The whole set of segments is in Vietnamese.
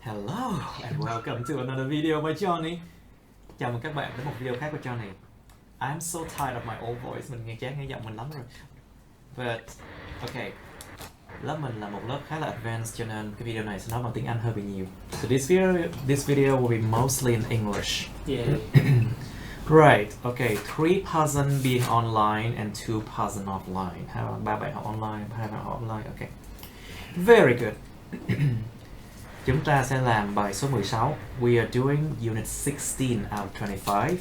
Hello and welcome to another video by Johnny. Chào mừng các bạn đến một video khác của Johnny. I'm so tired of my old voice. Mình nghe chán nghe giọng mình lắm rồi. But okay, lớp mình là một lớp khá là advanced cho nên cái video này sẽ nói bằng tiếng Anh hơi bị nhiều. So this video will be mostly in English. Yeah. Right. Okay. 3 person being online and 2 person offline. 3 bạn học online, 2 bạn học offline. Okay. Very good. Chúng ta sẽ làm bài số 16. We are doing unit 16 out of 25.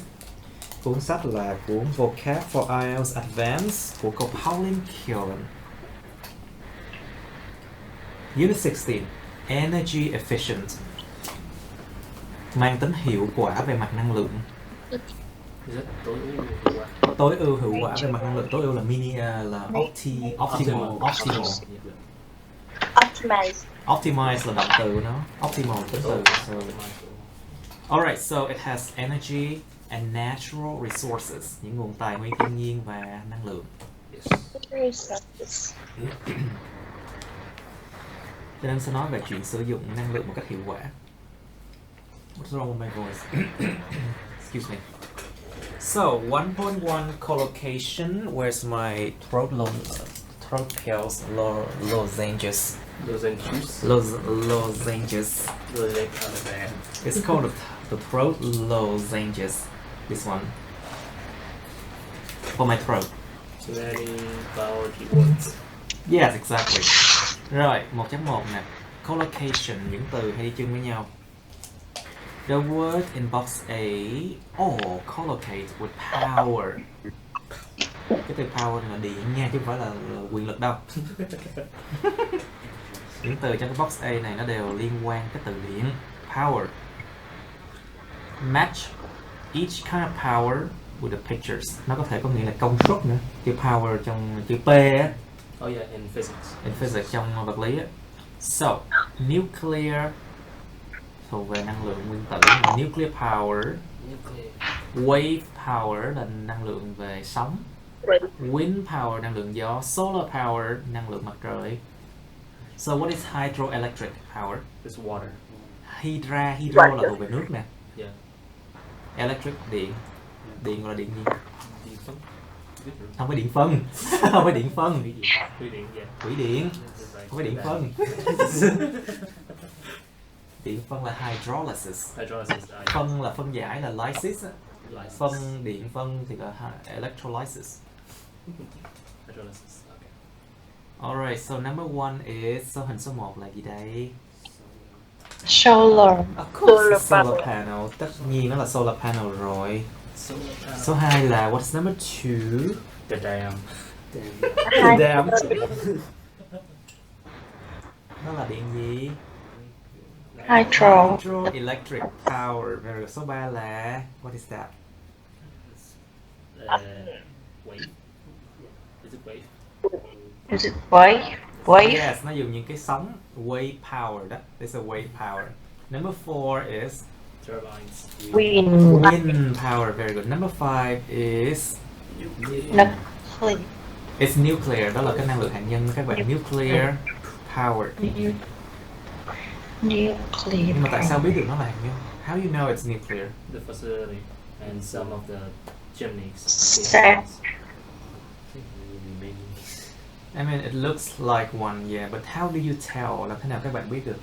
Cuốn sách là cuốn Vocab for IELTS Advanced của cô Pauline Kieran. Unit 16. Energy efficient. Mang tính hiệu quả về mặt năng lượng. Rất tối ưu hiệu quả. Tối ưu hiệu quả về mặt năng lượng. Tối ưu là optimal. Optimize là động từ nó. Optimal tính từ. Alright, so it has energy and natural resources, những nguồn tài nguyên thiên nhiên và năng lượng. Cho nên sẽ nói về chuyện sử dụng năng lượng một cách hiệu quả. What's wrong with my voice? Excuse me. So 1.1 collocation. Where's my throat pills? Lozenges. Lozenges. It's called the throat lozenges. This one for my throat. Very powerful words. Yes, exactly. Rồi, 1.1 nè. Collocation, những từ hay đi chung với nhau. The word in box A, collocate with power. Cái từ power này là điện nha, chứ không phải là quyền lực đâu. Những từ trong cái box A này nó đều liên quan cái từ điện. Power. Match each kind of power with the pictures. Nó có thể có nghĩa là công suất nữa. Chữ power trong chữ P á. Oh yeah, in physics. In physics, trong vật lý á. So, nuclear thuộc về năng lượng nguyên tử. Nuclear power. Wave power là năng lượng về sóng. Wind power năng lượng gió. Solar power năng lượng mặt trời. So what is hydroelectric power? It's water. Hydro là thuộc về nước nè. Yeah. Electric điện. Điện gọi là điện gì? Điện phân. Không phải điện phân. Không phải điện phân. Thủy điện, yeah. Thủy điện. Không phải điện phân. Điện phân là hydrolysis. Phân là phân giải là lysis. Phân điện phân thì là electrolysis. Hydrolysis. Okay. Alright, so number 1 is số hình số 1 là gì đây? Solar. Of course, it's solar panel. Tất nhiên nó là solar panel rồi. Số 2 là what's number 2? The dam. The dam. Nó là điện gì? Hydroelectric power. Very good. Số 3 là what is that? Wave. Is it wave? Is it wave? Wave? Yes, nó dùng những cái sóng. Wave power đó. This is a wave power. Number 4 is Turbines. wind power. Very good. Number 5 is Nuclear. it's nuclear. Đó là cái năng lượng hạt nhân các bạn. Nuclear power. Nhưng mà tại sao biết được nó là hạt nhân? How you know it's nuclear? The facility and some of the chimneys. I mean, it looks like one, yeah, but how do you tell? Làm thế nào các bạn biết được?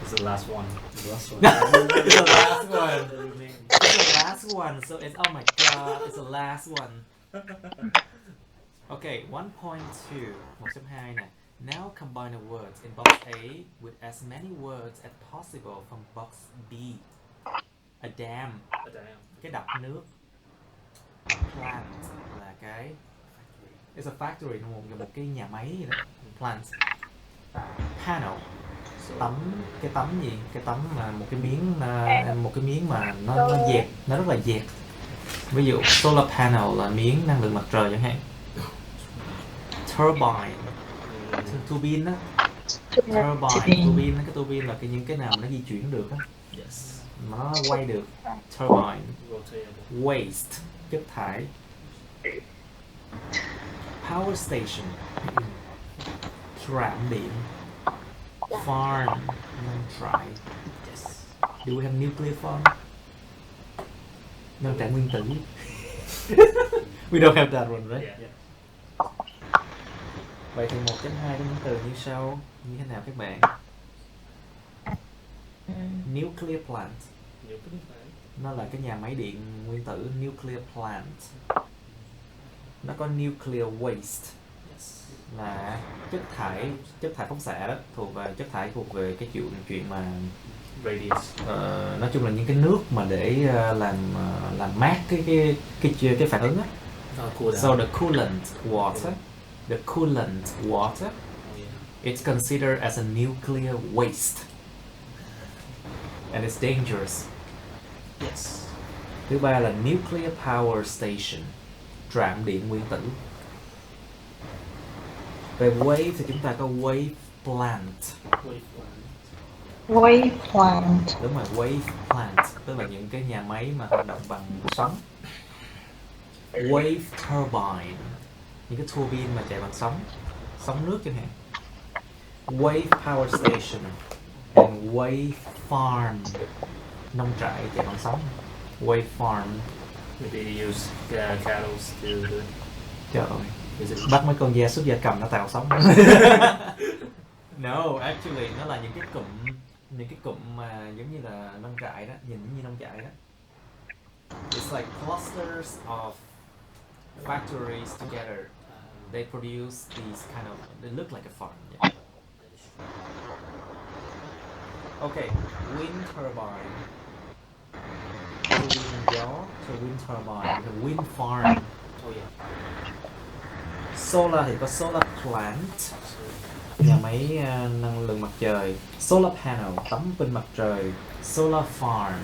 It's the last one. It's the last one. It's the last one. So it's, oh my god, it's the last one. Okay, 1.2. 1.2 nè. Now combine the words in box A with as many words as possible from box B. A dam. A dam. Cái đập nước. Plant là cái it's a factory, một cái nhà máy gì đó. Plant. Panel. Tấm, cái tấm gì? Cái tấm là một cái miếng mà nó dẹt, nó rất là dẹt. Ví dụ solar panel là miếng năng lượng mặt trời chẳng hạn. Turbine. Turbine á. Turbine, cái turbine là những cái nào mà nó di chuyển được á. Yes. Mà nó quay được. Turbine. Waste, chất thải. Power station. Trạm điện. farm, nông trại. Yes. Do we have nuclear farm? Nông trại nguyên tử. We don't have that one, right? Yeah. Vậy thì 1.2 có những từ như sau, như thế nào các bạn? Nuclear plant, Nhiều cái phải. nó là cái nhà máy điện nguyên tử. Nuclear plant. Nó có nuclear waste, Yes. là chất thải phóng xạ đó, chất thải thuộc về cái chuyện mà Radius. nói chung là những cái nước mà để làm mát cái phản ứng á. Cool down. So the coolant water, Oh, yeah. it's considered as a nuclear waste, and it's dangerous. Yes. Thứ ba là nuclear power station, trạm điện nguyên tử. Về wave thì chúng ta có wave plant. Wave plant. Wave plant. Đúng rồi, wave plant tức là những cái nhà máy mà hoạt động bằng sóng. Wave turbine, những cái tua bin mà chạy bằng sóng nước chẳng hạn. Wave power station and wave farm, nông trại chạy bằng sóng. Wave farm. Maybe they use cattle to do it. Trời ơi, Is it? bắt mấy con gia súc gia cầm nó tạo sóng. No, actually nó là những cái cụm mà giống như là nông trại đó, nhìn như nông trại đó. It's like clusters of factories together. They produce these they look like a farm. Yeah. Okay, wind turbine. Turbine gió, wind turbine, the wind farm. Oh yeah. Solar thì có solar plant, So, nhà máy năng lượng mặt trời. Solar panel, tấm pin mặt trời. Solar farm.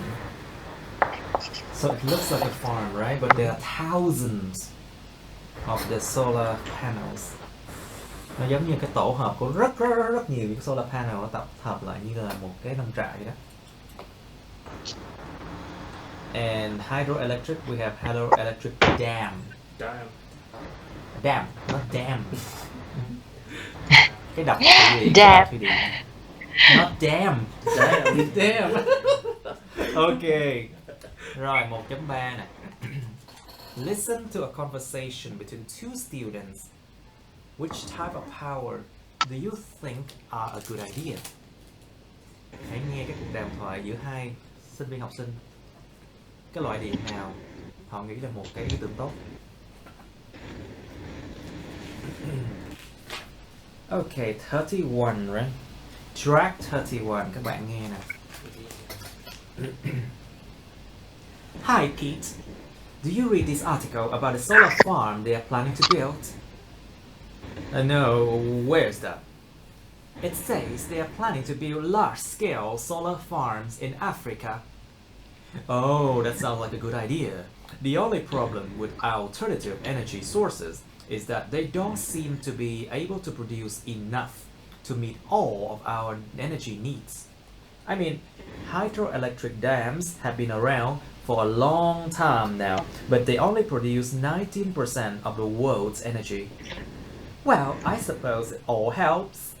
So it looks like a farm, right? But there are thousands of the solar panels. Nó giống như cái tổ hợp của rất nhiều những solar panel nó tập hợp lại như là một cái nông trại đó. And hydroelectric, we have hydroelectric dam. damn. Dam, not dam. Cái đập thủy điện. Dam. Thủy điện. Not dam. Damn. Dam. Okay. Rồi 1.3 nè. Listen to a conversation between two students. Which type of power do you think are a good idea? Hãy nghe cái cuộc đàm thoại giữa hai sinh viên học sinh. Cái loại điện nào họ nghĩ là một cái ý tưởng tốt? Okay, 31, right? Track 31, các bạn nghe nè. Hi Pete, do you read this article about the solar farm they are planning to build? No, where's that? It says they are planning to build large-scale solar farms in Africa. Oh, that sounds like a good idea. The only problem with alternative energy sources is that they don't seem to be able to produce enough to meet all of our energy needs. I mean, hydroelectric dams have been around for a long time now, but they only produce 19% of the world's energy. Well, I suppose it all helps,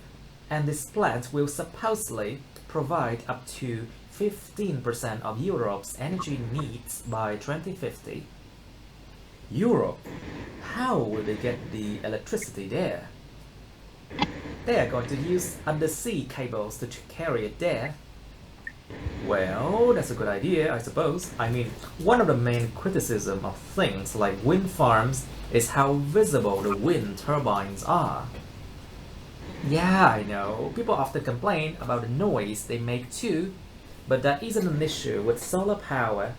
and this plant will supposedly provide up to 15% of Europe's energy needs by 2050. Europe? How will they get the electricity there? They are going to use undersea cables to carry it there. Well, that's a good idea, I suppose. I mean, one of the main criticisms of things like wind farms is how visible the wind turbines are. Yeah, I know. People often complain about the noise they make too, but that isn't an issue with solar power.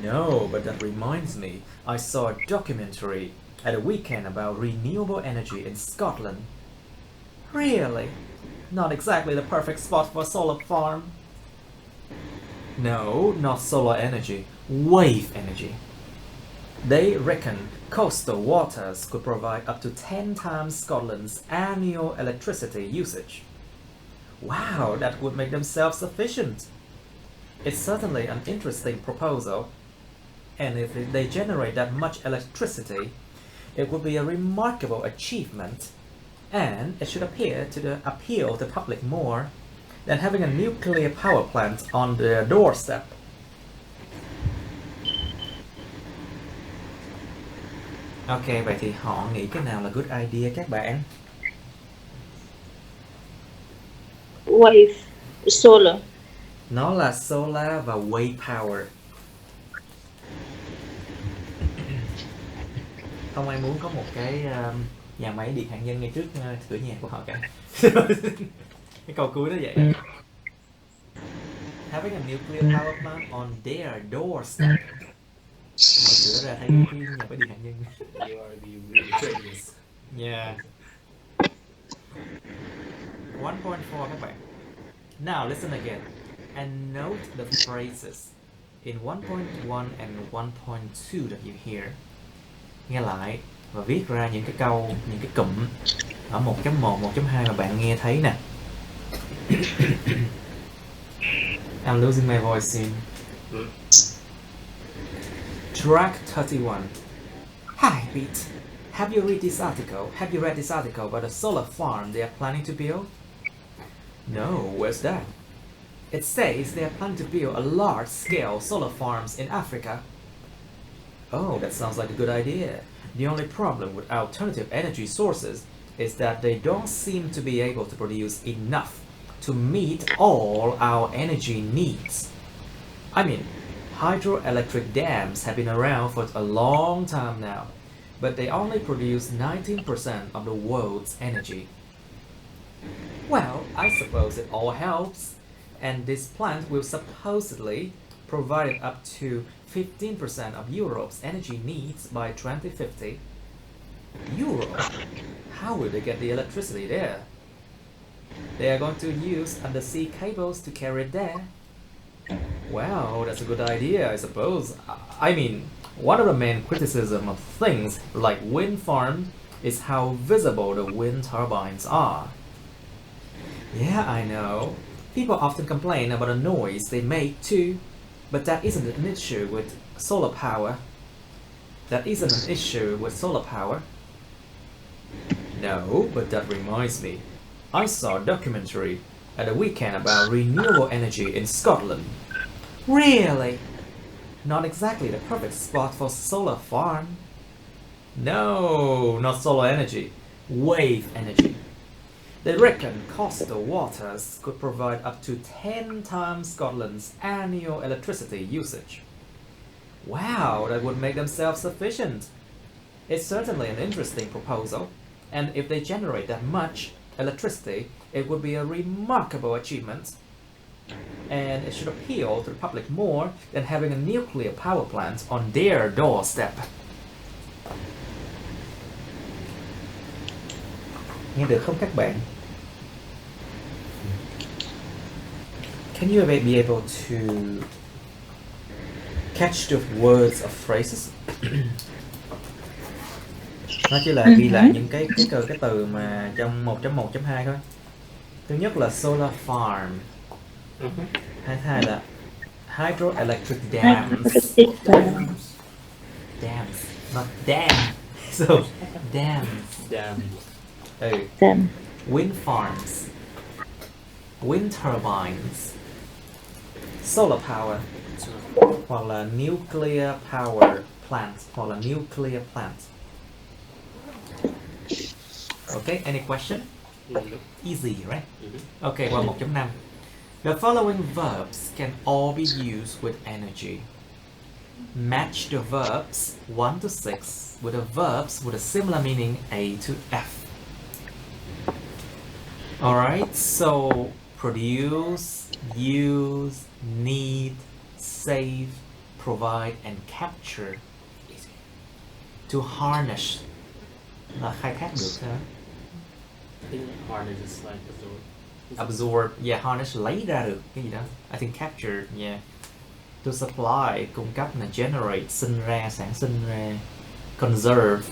No, but that reminds me, I saw a documentary at a weekend about renewable energy in Scotland. Really? Not exactly the perfect spot for a solar farm. No, not solar energy, wave energy. They reckon coastal waters could provide up to 10 times Scotland's annual electricity usage. Wow, that would make them self-sufficient. It's certainly an interesting proposal, and if they generate that much electricity, it would be a remarkable achievement. and it should appeal to the public more than having a nuclear power plant on their doorstep. Ok, vậy thì họ nghĩ cái nào là good idea các bạn? Wave. Solar. Nó là solar và wave power. Không ai muốn có một cái nhà máy điện hạt nhân ngay trước cửa nhà của họ cả. Cái câu cuối nó vậy. Having a nuclear power plant on their doorstep. Mở cửa ra thấy cái nhà máy điện hạt nhân. You are the really genius. Yeah. 1.4 các bạn. Now listen again and note the phrases in 1.1 and 1.2 that you hear. Nghe lại và viết ra những cái câu, những cái cụm ở 1.1, 1.2 mà bạn nghe thấy nè. I'm losing my voice soon. Track 31. Hi, Pete. Have you read this article? Have you read this article about a solar farm they are planning to build? No, where's that? It says they are planning to build a large-scale solar farms in Africa. Oh, that sounds like a good idea. The only problem with alternative energy sources is that they don't seem to be able to produce enough to meet all our energy needs. I mean, hydroelectric dams have been around for a long time now, but they only produce 19% of the world's energy. Well, I suppose it all helps, and this plant will supposedly provide up to 15% of Europe's energy needs by 2050. Europe? How will they get the electricity there? They are going to use undersea cables to carry it there. Well, that's a good idea, I suppose. I mean, one of the main criticism of things like wind farms is how visible the wind turbines are. Yeah, I know. People often complain about the noise they make too, but that isn't an issue with solar power. That isn't an issue with solar power. No, but that reminds me. I saw a documentary at the weekend about renewable energy in Scotland. Really? Not exactly the perfect spot for solar farm. No, not solar energy. Wave energy. They reckon coastal waters could provide up to 10 times Scotland's annual electricity usage. Wow, that would make them self-sufficient. It's certainly an interesting proposal, and if they generate that much electricity, it would be a remarkable achievement. And it should appeal to the public more than having a nuclear power plant on their doorstep. Nghe được không các bạn? Can you be able to catch the words of phrases? Nó chỉ là ghi lại những cái từ mà trong 1.1.2 thôi. Thứ nhất là solar farm. Thứ hai là hydroelectric dams. Dams, not dam. So dams. Dam. Wind farms. Wind turbines. Solar power. Hoặc là nuclear power plant. Hoặc là nuclear plant. Okay, any question? Easy, right? Okay, well, 1.5. The following verbs can all be used with energy. Match the verbs 1 to 6 with the verbs with a similar meaning A to F. Alright, so produce, use, need, save, provide, and capture. To harness là khai thác được hả? I think harness is like Absorb, yeah, harness lấy ra được cái gì đó. I think capture, yeah. To supply, cung cấp là generate, sinh ra, sản sinh ra. Conserve,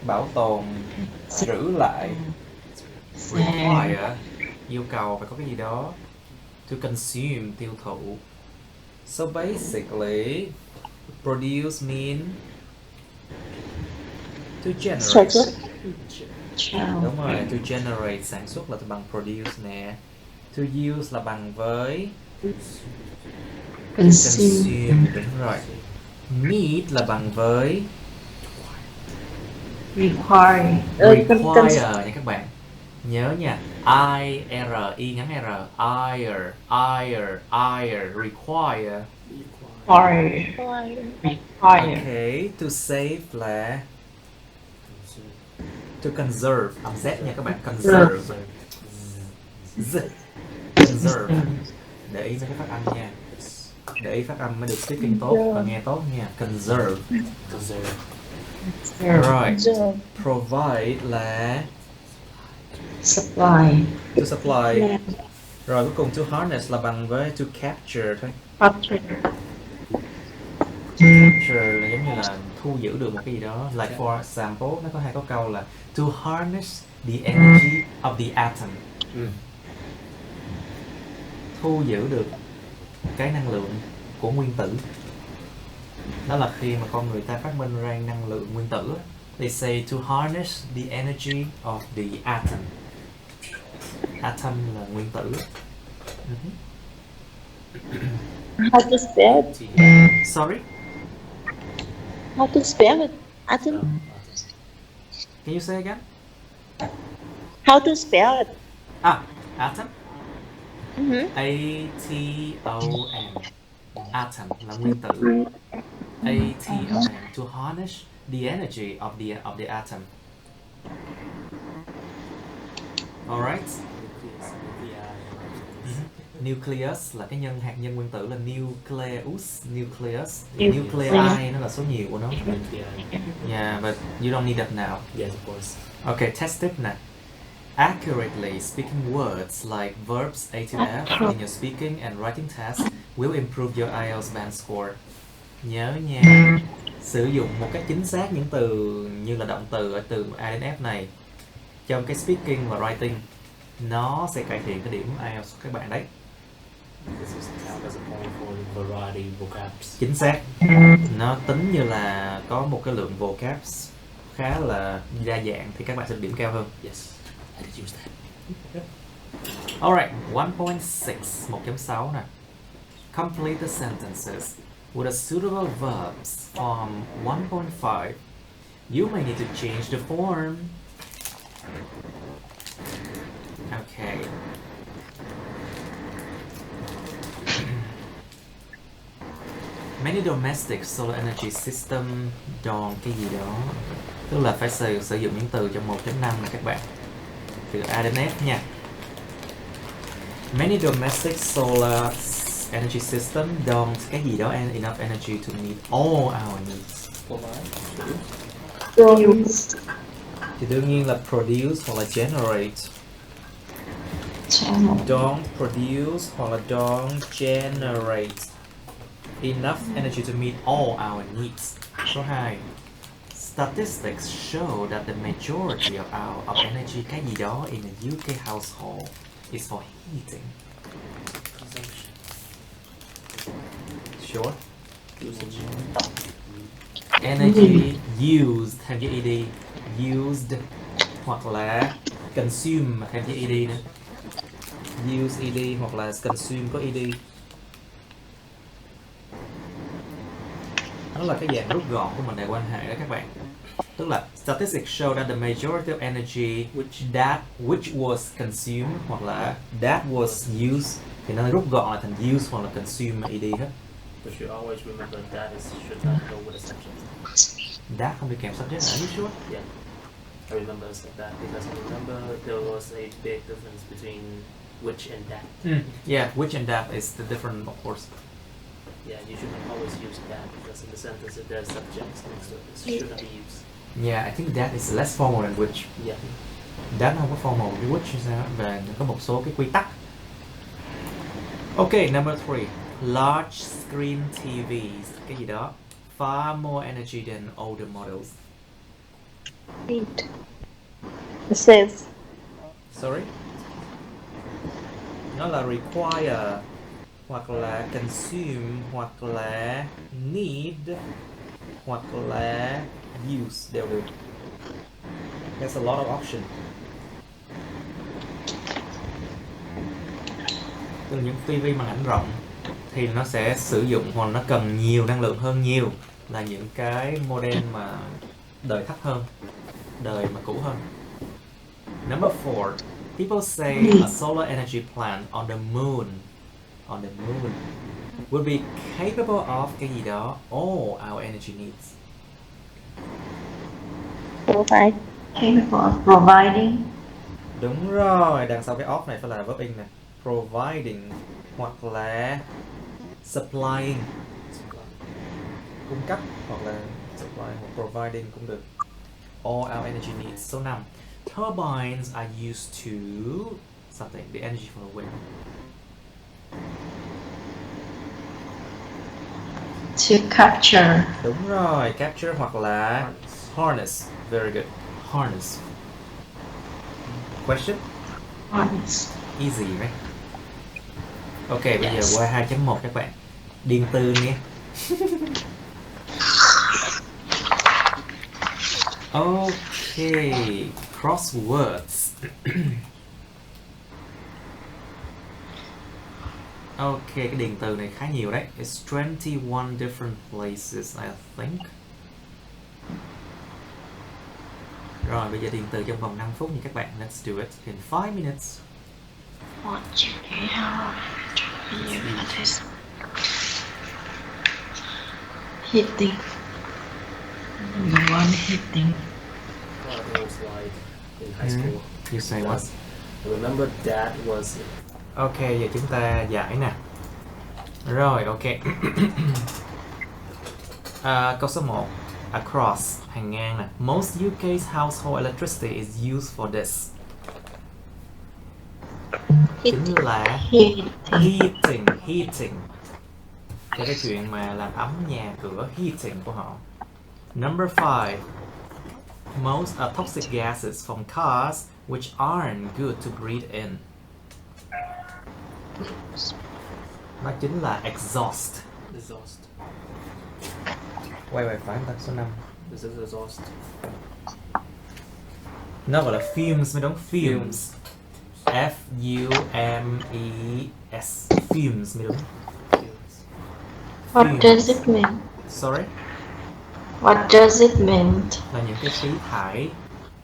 bảo tồn, giữ lại. Require, yêu cầu phải có cái gì đó. To consume, tiêu thụ. So basically, produce mean To sản generate. xuất. Chào. Đúng rồi, to generate sản xuất là bằng produce nè. To use là bằng với consume, đúng rồi. Need là bằng với Require. require nha các bạn. Nhớ nha, I ngắn R, require. Require. Okay, to save là to conserve, âm Z nha các bạn, conserve. Conserve. Để ý mấy cái phát âm nha. Để ý phát âm mới được speaking tốt và nghe tốt nha. Conserve. Rồi. Provide là Supply. to supply. Rồi cuối cùng to harness là bằng với to capture thôi. Capture là giống như là thu giữ được một cái gì đó. Like for example, nó có hai có câu là to harness the energy of the atom. Thu giữ được cái năng lượng của nguyên tử. Đó là khi mà con người ta phát minh ra năng lượng nguyên tử. They say to harness the energy of the atom. Atom là nguyên tử. How to spell it? Sorry? How to spell it? Atom. Can you say again? How to spell it? Atom. A-T-O-M. Atom là nguyên tử. A-T-O-M. To harness the energy of the atom. Alright. Nucleus là cái hạt nhân nguyên tử là nucleus. Nuclei nó là số nhiều của nó. Yeah, but you don't need that now. Yes, of course. Okay, test it nè. Accurately speaking words like verbs A to F in your speaking and writing test will improve your IELTS band score. Nhớ nha, sử dụng một cách chính xác những từ như là động từ ở từ A đến F này trong cái speaking và writing, nó sẽ cải thiện cái điểm IELTS của các bạn đấy. This is count as a point for variety vocabs. Chính xác. Nó tính như là có một cái lượng vocabs khá là đa dạng thì các bạn sẽ điểm cao hơn. Yes, I did use that. Alright, 1.6, 1.6 nè. Complete the sentences with a suitable verbs from 1.5. You may need to change the form. Okay. Many domestic solar energy system đòn cái gì đó. Tức là phải sử dụng những từ trong 1.5 này các bạn. Từ A đến F nha. Many domestic solar energy system don't cái gì đó enough energy to meet all our needs. Thì đương nhiên là produce hoặc là generate. Don't produce hoặc là don't generate enough energy to meet all our needs. Số 2. Statistics show that the majority of energy cái gì đó in a UK household is for heating. Sure. Energy used thêm chữ ed, used hoặc là consume thêm chữ ed nữa. Use ed hoặc là consume có ed. Đó là cái dạng rút gọn của mình để quan hệ đó các bạn. Tức là statistics show that the majority of energy which was consumed hoặc là that was used thì nó rút gọn là thành use hoặc là consume ed hết. But you always remember that should not go with a subject. That không đi kèm subject, are you sure? Yeah, I remember that because I remember there was a big difference between which and that. Yeah, which and that is the different, of course. Yeah, you should not always use that because in the sentence if there are subjects next to it, it should not be used. Yeah, I think that is less formal than which. Yeah. That nó không có formal với which như sao và có một số cái quy tắc. Okay, number 3. Large screen TVs, cái gì đó, far more energy than older models. It says Sorry? Nó là require hoặc là consume hoặc là need hoặc là use đều được. There's a lot of option. Từ những tivi màn ảnh rộng thì nó sẽ sử dụng hoặc nó cần nhiều năng lượng hơn nhiều là những cái model mà đời thấp hơn, đời mà cũ hơn. Number 4, people say a solar energy plant on the moon would be capable of cái gì đó all our energy needs. Provide. Capable of providing. Đúng rồi, đằng sau cái of này phải là verb in nè. Providing hoặc là supplying, cung cấp, hoặc là supply hoặc providing cũng được. All our energy needs. Số 5, turbines are used to something, the energy from the wind. To capture. Đúng rồi, capture hoặc là harness. Very good. Harness. Question? Harness. Easy, right? Ok, bây giờ qua 2.1 các bạn. Điền từ nhé. Ok, crosswords. Ok, cái điền từ này khá nhiều đấy. It's 21 different places, I think. Rồi, bây giờ điền từ trong vòng 5 phút nha các bạn. Let's do it in 5 minutes. What do you have to be for this? Hitting. One hitting. Well, it was like in high school. You say what? I remember that was Ok, giờ chúng ta giải nè. Rồi, ok. Câu số 1. Across, hàng ngang nè. Most UK's household electricity is used for this. Chính là heating. Cái chuyện mà làm ấm nhà cửa, heating của họ. Number 5. Most toxic gases from cars which aren't good to breathe in. Nó chính là exhaust. exhaust. Quay phải ta số 5. This is exhaust. Nó gọi là fumes mới đúng. Fumes. F-U-M-E-S. Fumes mới đúng. What does it mean? Sorry? What does it mean? Là những cái khí thải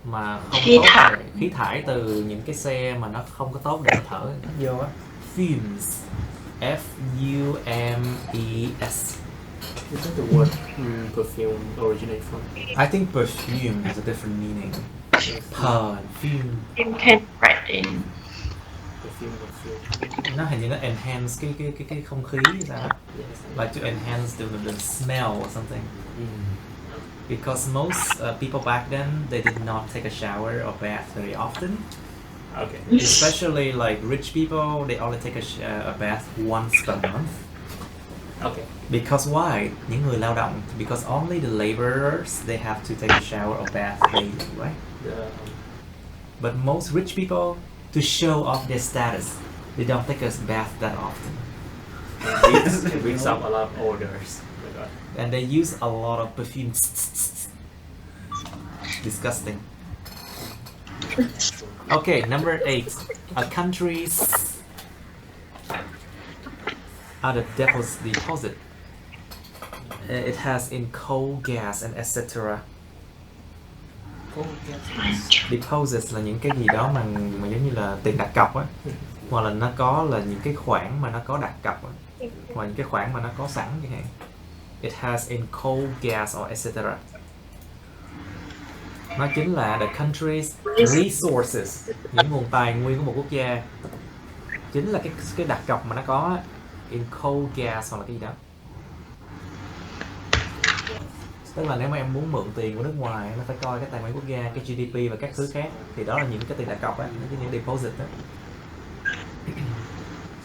mà không Khí tốt thải. khí thải từ những cái xe mà nó không có tốt để thở vô á. Fumes. F-U-M-E-S. Where did the word perfume originate from? I think perfume has a different meaning. Perfume. You can write in. Perfume. Nó hình như nó enhance cái không khí hay sao? Yes. Like to enhance the smell or something. Because most people back then they did not take a shower or bath very often. Okay. Especially like rich people, they only take a bath once per month. Okay. Because why? Những người lao động, because only the laborers they have to take a shower or bath daily, right? But most rich people, to show off their status, they don't take a bath that often. It brings up a lot of odors. Oh my God. And they use a lot of perfume. Disgusting. Okay, number 8. A country's deposit. It has in coal, gas and etc. Deposits là những cái gì đó mà giống như là tiền đặt cọc á, hoặc là nó có là những cái khoản mà nó có đặt cọc á, hoặc những cái khoản mà nó có sẵn chẳng hạn. It has in coal, gas or etc. Nó chính là the country's resources, những nguồn tài nguyên của một quốc gia. Chính là cái đặt cọc mà nó có in coal, gas hoặc là cái gì đó. Tức là nếu mà em muốn mượn tiền của nước ngoài, nó phải coi cái tài nguyên quốc gia, cái GDP và các thứ khác. Thì đó là những cái tiền đặt cọc á, những deposit đó.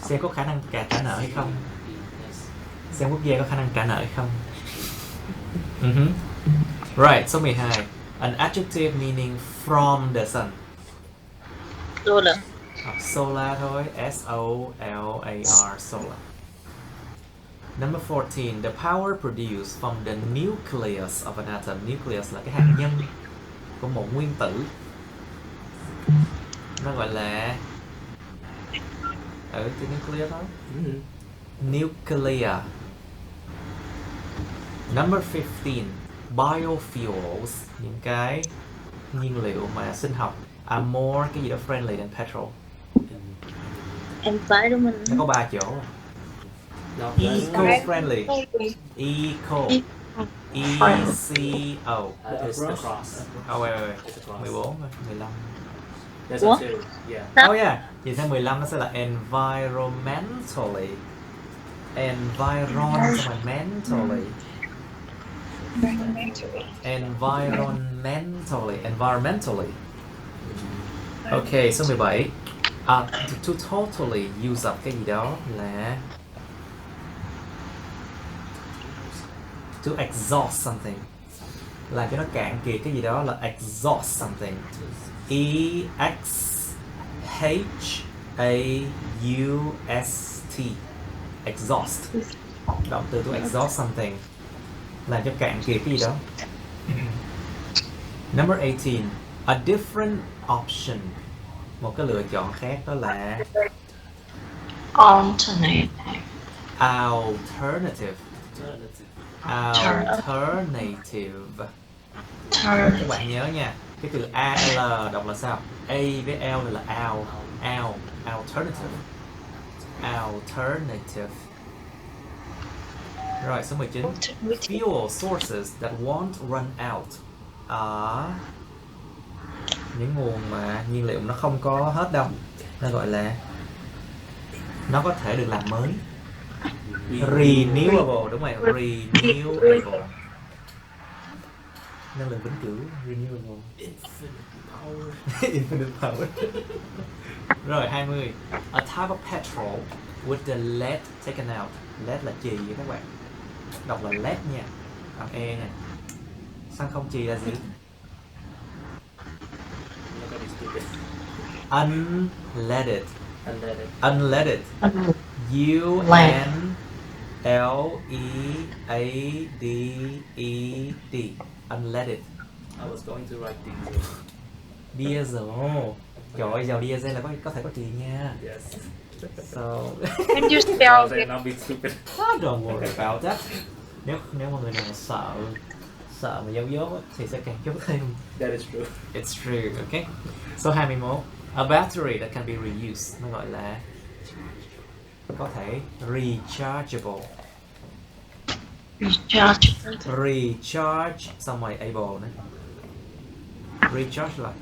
Xem có khả năng trả nợ hay không. Xem quốc gia có khả năng trả nợ hay không. Right, số 12. An adjective meaning from the sun. Solar. Solar thôi, S-O-L-A-R, solar. Number 14. The power produced from the nucleus of an atom. Nucleus là cái hạt nhân của một nguyên tử. Nó gọi là từ nucleus đó. Nuclear. Number 15. Biofuels, những cái nhiên liệu mà sinh học, are more cái gì đó friendly than petrol. Environment. Nó có 3 chỗ. Eco-friendly. Eco. E-C-O. It's the cross. Oh, wait. It's a cross. 14, 15. There's What? a two. Yeah. Oh yeah. Vậy sang 15 nó sẽ là environmentally. Environmentally. Environmentally. Ok, số 17. To totally use up cái gì đó là to exhaust something. Làm cho nó cạn kiệt cái gì đó là exhaust something. E-X-H-A-U-S-T. Exhaust. Động từ to exhaust something. Làm cho cạn kiệt cái gì đó. Number 18. A different option. Một cái lựa chọn khác đó là Alternative. alternative. Alternative. Các bạn nhớ nha, cái từ AL đọc là sao? A với L là al. Alternative. Alternative. Rồi, số 19. Fuel sources that won't run out are những nguồn mà nhiên liệu nó không có hết đâu. Nó gọi là nó có thể được làm mới. Renewable, đúng rồi, renewable. Năng lượng vĩnh cửu, renewable. Infinite power. Rồi 20. A type of petrol with the lead taken out. Lead là chì với các bạn. Đọc là lead nha. Bằng E nè. Xăng không chì là gì? Unleaded. Unleaded. U-N-L-E-A-D-E-D. Unleaded. I was going to write diesel. Diesel. Trời ơi, dầu diesel là có thể có chì nha. Yes. So Can you I spell was it? not being stupid. don't worry about that. Nếu mà người nào sợ mà giấu dốt á, thì sẽ càng chốt thêm. That is true. It's true, okay? So 21. A battery that can be reused. Nó gọi là có thể rechargeable. Recharge xong rồi able nữa. Recharge là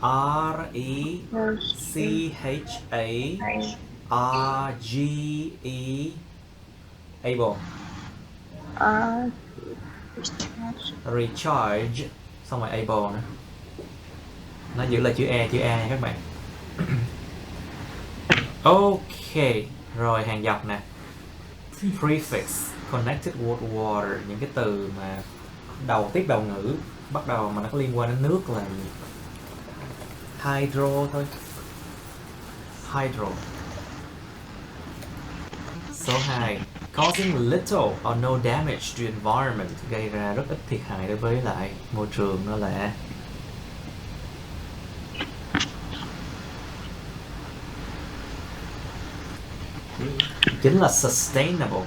R-E-C-H-A-R-G-E able. Recharge xong rồi able nữa. Nó giữ là chữ E nha các bạn. Ok, rồi hàng dọc nè. Prefix, connected with water, những cái từ mà tiếp đầu ngữ bắt đầu mà nó có liên quan đến nước là hydro thôi. Hydro. Số 2. Causing little or no damage to environment, gây ra rất ít thiệt hại đối với lại môi trường, đó là chính là sustainable.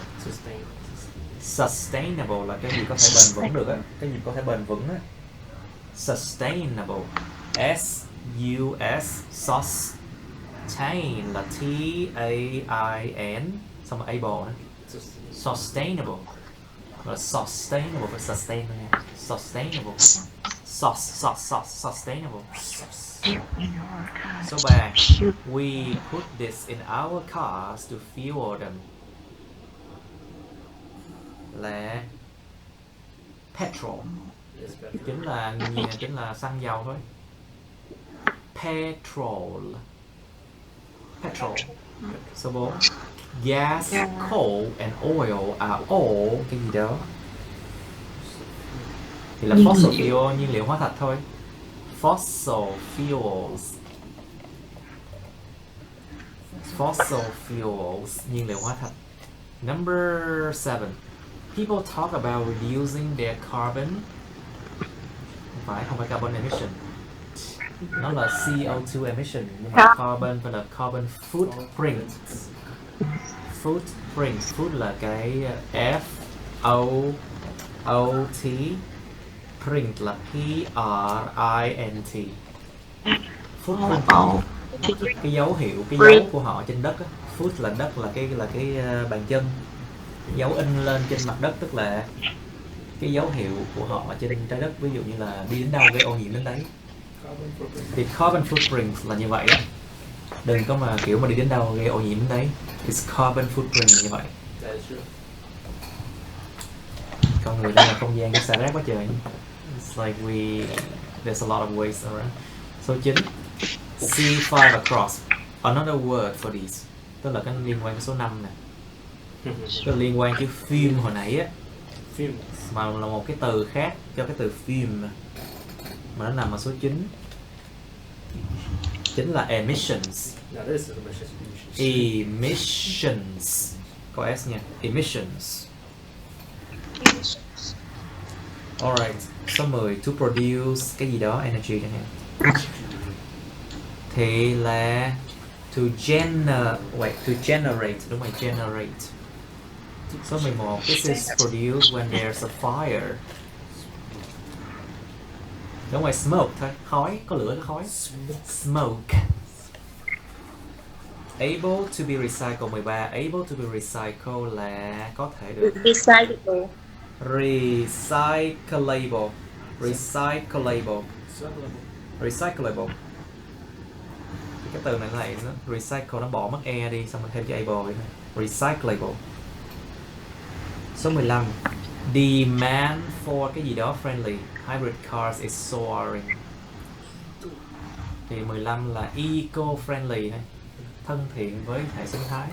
Sustainable là cái gì có thể bền vững được á, cái gì có thể bền vững á. Sustainable. S-U-S sustain là T-A-I-N xong rồi able. Sustainable. Là sustainable và sustainable. Sustainable. Số 3. We put this in our cars to fuel them. Là petrol. Chính là xăng dầu thôi. Petrol. Số 4. Gas, coal and oil are all cái gì đó. Thì là fossil fuel, nhiên liệu hóa thạch thôi. Fossil fuels. Fossil fuels, nhiên liệu hóa thạch. Number 7. People talk about reducing their carbon. Không phải carbon emission. Nó là CO2 emission, nhưng mà carbon phải là carbon footprint. Footprint, foot là cái F O O T, print là P R I N T. Footprint, cái dấu hiệu, cái dấu của họ trên đất á. Foot là đất, là cái bàn chân. Dấu in lên trên mặt đất tức là cái dấu hiệu của họ trên trái đất, ví dụ như là đi đến đâu gây ô nhiễm đến đấy. Thì carbon footprint là như vậy á. Đừng có mà kiểu mà đi đến đâu gây ô nhiễm đến đấy. It's carbon footprint là như vậy. Con người đang là không gian cái xả rác quá trời. It's like there's a lot of waste around. Số 9. C5 across. Another word for these. Tức là cái liên quan cái số 5 nè. Tức là liên quan cái phim hồi nãy á. Phim. Mà là một cái từ khác cho cái từ phim mà nó nằm ở số 9. Chính là emissions. Emissions. Có S nha. Emissions. Alright. Số 10. To produce cái gì đó energy chẳng hạn. Thì là to generate. Đúng rồi, generate. Số 11. This is produced when there's a fire. Đúng rồi, smoke thôi, khói, có lửa có khói. Smoke. Able to be recycled. 13. Able to be recycled là có thể được Recyclable. Recyclable. Recyclable. Recyclable. Cái từ này nó recycle, nó bỏ mất e đi, xong rồi thêm chữ able. Recyclable. Số 15. Demand for cái gì đó friendly. Hybrid cars is soaring. Thì 15 là eco-friendly, thân thiện với hệ sinh thái.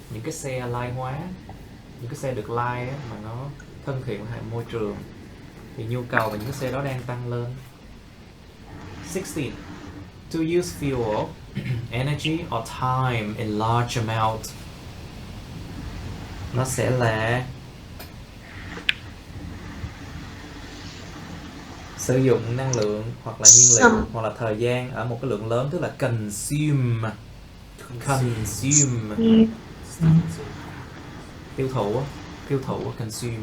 Những cái xe lai hóa, những cái xe được lai á, mà nó thân thiện với hệ môi trường, thì nhu cầu về những cái xe đó đang tăng lên. 16. To use fuel, energy or time in large amount. Nó sẽ là sử dụng năng lượng hoặc là nhiên liệu hoặc là thời gian ở một cái lượng lớn, tức là consume. Tiêu thụ, consume.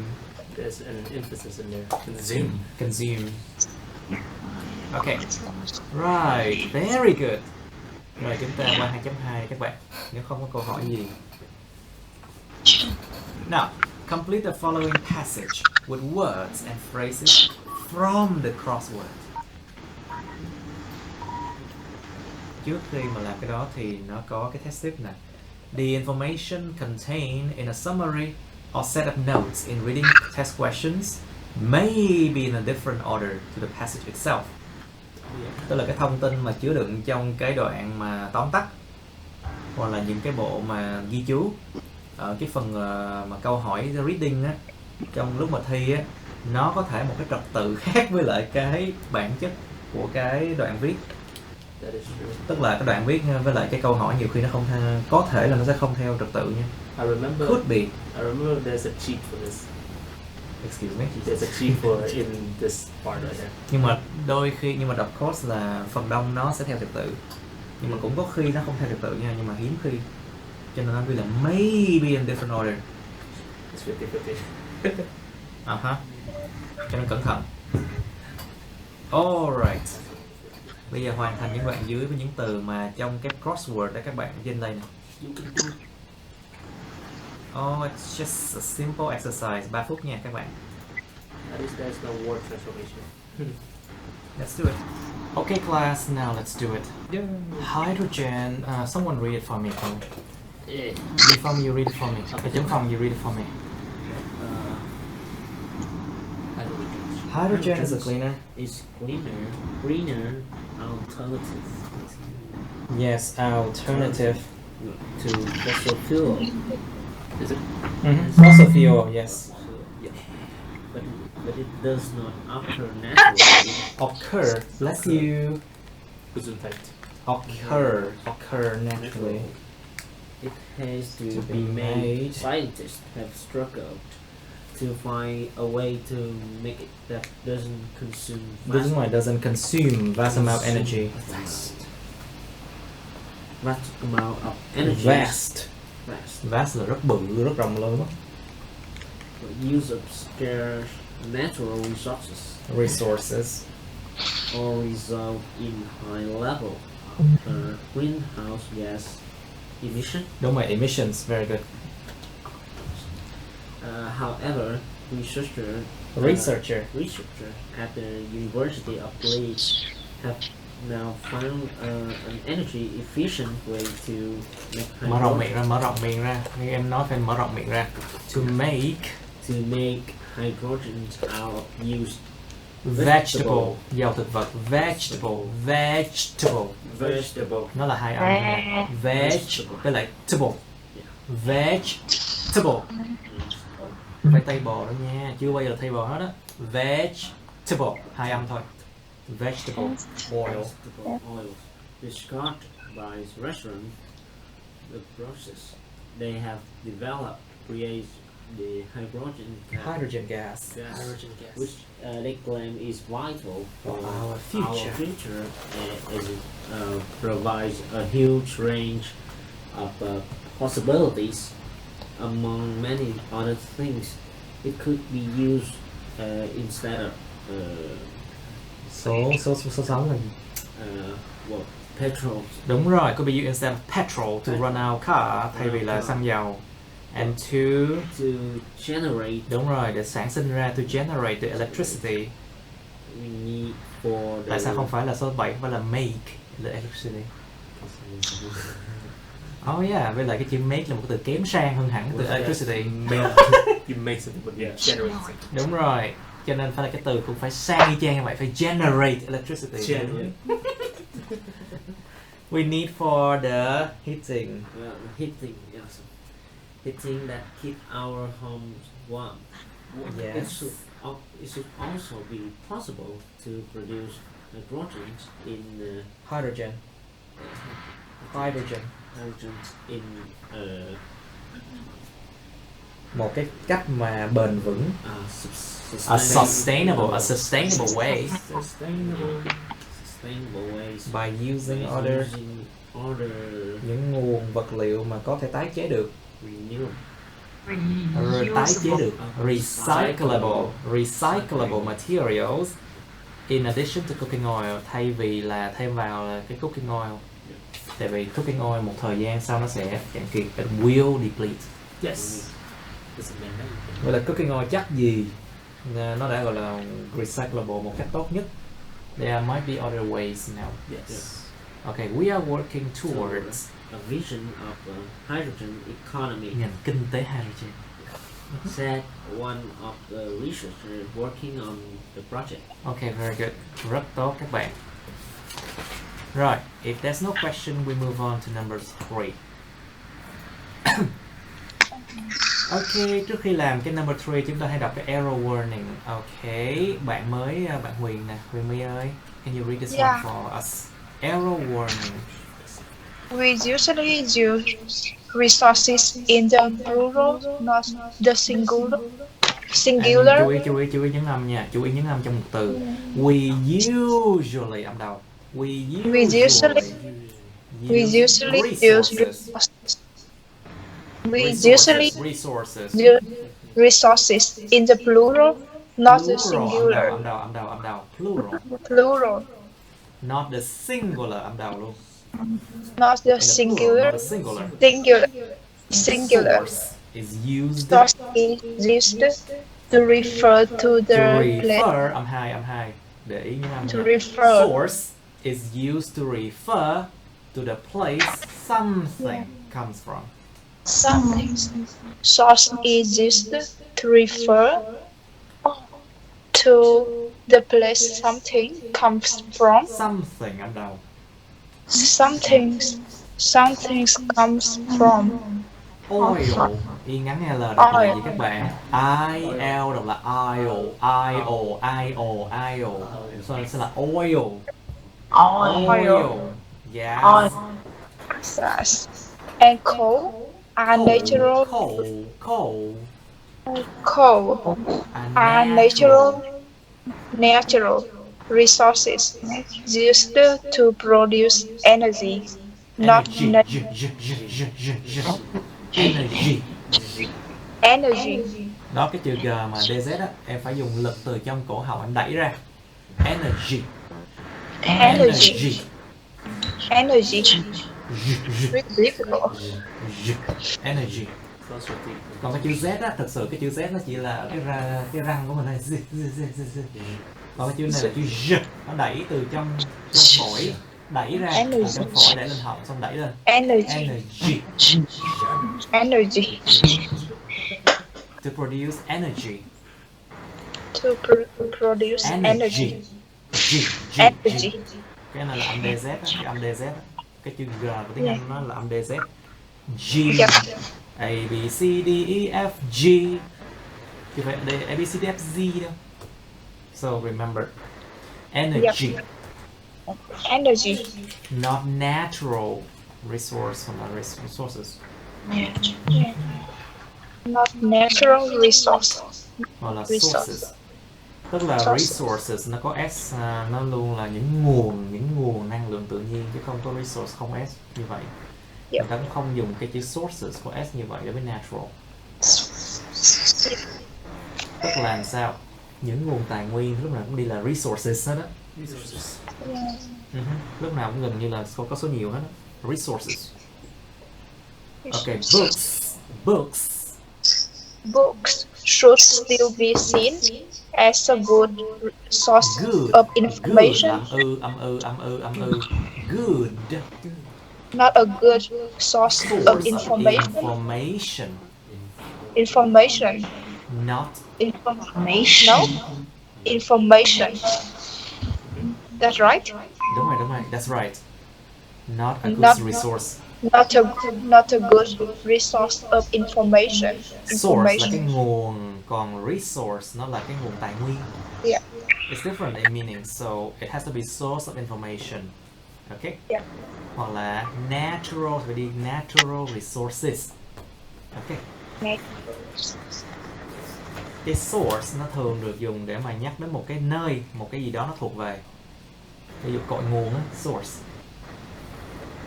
There's an emphasis in there. Consume. Okay. Right, very good. Rồi chúng ta qua 2.2 các bạn. Nếu không có câu hỏi gì. Now, complete the following passage with words and phrases from the crossword. Trước khi mà làm cái đó thì nó có cái test tip nè. The information contained in a summary or set of notes in reading test questions may be in a different order to the passage itself. Tức là cái thông tin mà chứa đựng trong cái đoạn mà tóm tắt hoặc là những cái bộ mà ghi chú ở cái phần mà câu hỏi reading á, trong lúc mà thi á, nó có thể một cái trật tự khác với lại cái bản chất của cái đoạn viết. Tức là cái đoạn viết với lại cái câu hỏi nhiều khi nó không có thể là nó sẽ không theo trật tự nha. Could be. I remember there's a cheat for this. Excuse me. There's a cheat for in this part right there. Nhưng mà of course là phần đông nó sẽ theo trật tự. Nhưng mà cũng có khi nó không theo trật tự nha, nhưng mà hiếm khi. Cho nên nó ghi là maybe in different order. It's 50-50. Cho nên cẩn thận. Alright. Bây giờ hoàn thành những đoạn dưới với những từ mà trong cái crossword đó các bạn trên đây nè. Oh, it's just a simple exercise. 3 phút nha các bạn. At least there's no word transformation. Let's do it. Okay, class, now let's do it. Hydrogen. Someone read it for me, please. Yeah. Before you read it for me. Okay, Jung, you read it for me. Hydrogen is a cleaner. Is greener alternative. Yes, alternative To fossil fuel. Is it? Fossil fuel, yes. Yeah. But it does not occur naturally. Occur, bless you. Gesundheit. Occur naturally. it has to To be be made. made. Scientists have struggled to find a way to make it that doesn't consume Đúng rồi, doesn't consume vast amount of energy. vast amount of energy. Vast. Vast. Vast là rất bự, rất rộng lớn. The use of scarce natural resources or result in high level of greenhouse gas emission. Đúng rồi, emissions, very good. However, researcher at the University of Leeds have now found an energy efficient way to make Mở rộng miệng ra. Như em nói phải mở rộng miệng ra. To make hydrogen out of used vegetable, giàu thực vật. Vegetable. Nó là hai âm này. Veg với lại table. Vegetable. Phải table đó nha, chưa bao giờ table hết á. Vegetable, hai âm thôi. Vegetable oil. Described by restaurant, the process they have developed creates the Hydrogen gas. which they claim is vital for Our future. as it provides a huge range of possibilities. Among many other things, it could be used instead of Số 6 là gì? petrol. Đúng rồi, could be used instead of petrol to run our car thay vì là xăng dầu. And to generate. Đúng rồi, để sản sinh ra, to generate the electricity. We need for the Tại sao không phải là số 7, không phải là make the electricity? Oh yeah, với lại cái chữ make là một cái từ kém sang hơn hẳn từ electricity. You make something but you generate something. Đúng rồi, cho nên phải là cái từ cũng phải sang y chang như vậy, phải generate electricity. We need for the heating. Heating that keep our homes warm. Yes. It should also be possible to produce hydrogen in Hydrogen in một cái cách mà bền vững. A sustainable way. By using other những nguồn vật liệu mà có thể tái chế được. Tái chế được. Recyclable materials in addition to cooking oil, thay vì là thêm vào là cái cooking oil. Tại vì cooking oil một thời gian sau nó sẽ cạn kiệt. It will deplete. Yes. Vậy là cooking oil chắc gì nó đã gọi là recyclable một cách tốt nhất. There might be other ways now. Yes. Okay, we are working towards a vision of a hydrogen economy. Ngành kinh tế hydrogen. Said one of the researchers working on the project. Okay, very good. Rất tốt các bạn. Right, if there's no question, we move on to number 3. Okay, trước khi làm cái number 3 chúng ta hãy đọc cái error warning. Okay, bạn Huyền nè, Huyền My ơi, can you read this one for us? Error warning. We usually use resources in the plural, not the singular. Chú ý nhấn âm nha, chú ý nhấn âm trong một từ. We usually âm đầu. We usually use resources in the plural, not the singular. Âm đầu. Plural. Not the singular, âm đầu luôn. Not the singular. Singular. Source is used to refer to the place. Âm hai. Để ý những âm. To refer. Source is used to refer to the place something comes from. Source is used to refer to the place something comes from. Something âm đầu. Something comes from. Oil. Y ngắn L đọc là gì các bạn? I-L đọc là I-O. Sẽ là oil. Yes. and coal are natural coal are natural resources used to produce energy, not energy. energy. Đó, cái chữ G mà DZ á, em phải dùng lực từ trong cổ họng em đẩy ra. Energy. Energy. Really difficult. Energy. Close your teeth. Còn cái chữ Z á, thực sự cái chữ Z nó chỉ là ở cái răng của mình này. Còn cái chữ này là chữ Z, nó đẩy từ trong phổi đẩy ra, từ trong phổi đẩy lên họng xong đẩy lên. Energy. To produce energy. To produce energy. Energy. Cái này là âm DZ, cái âm DZ. Cái chữ G của tiếng Anh nó là âm DZ. G. A, B, C, D, E, F, G. Chứ phải A, B, C, D, F, G đâu. So remember. Energy. Energy. Not natural resource, not resources. Not natural resource. Hoặc là sources. Tức là resources nó có S, nó luôn là những nguồn năng lượng tự nhiên, chứ không có resource không S như vậy. Người ta cũng không dùng cái chữ sources của S như vậy đối với natural. Tức là làm sao? Những nguồn tài nguyên lúc nào cũng đi là resources hết á. Lúc nào cũng gần như là có số nhiều hết á. Resources. Okay, books Should still be seen as a good source of information. Good. Not a good source of information. Information. Not information. No. Information. That's right. Đúng rồi. That's right. Not a good resource. Not a good resource of information. Source là cái nguồn, còn resource nó là cái nguồn tài nguyên. Yeah. It's different in meaning, so it has to be source of information. Okay? Yeah. Hoặc là natural, phải đi natural resources. Okay. Cái source nó thường được dùng để mà nhắc đến một cái nơi, một cái gì đó nó thuộc về. Ví dụ cội nguồn á, source.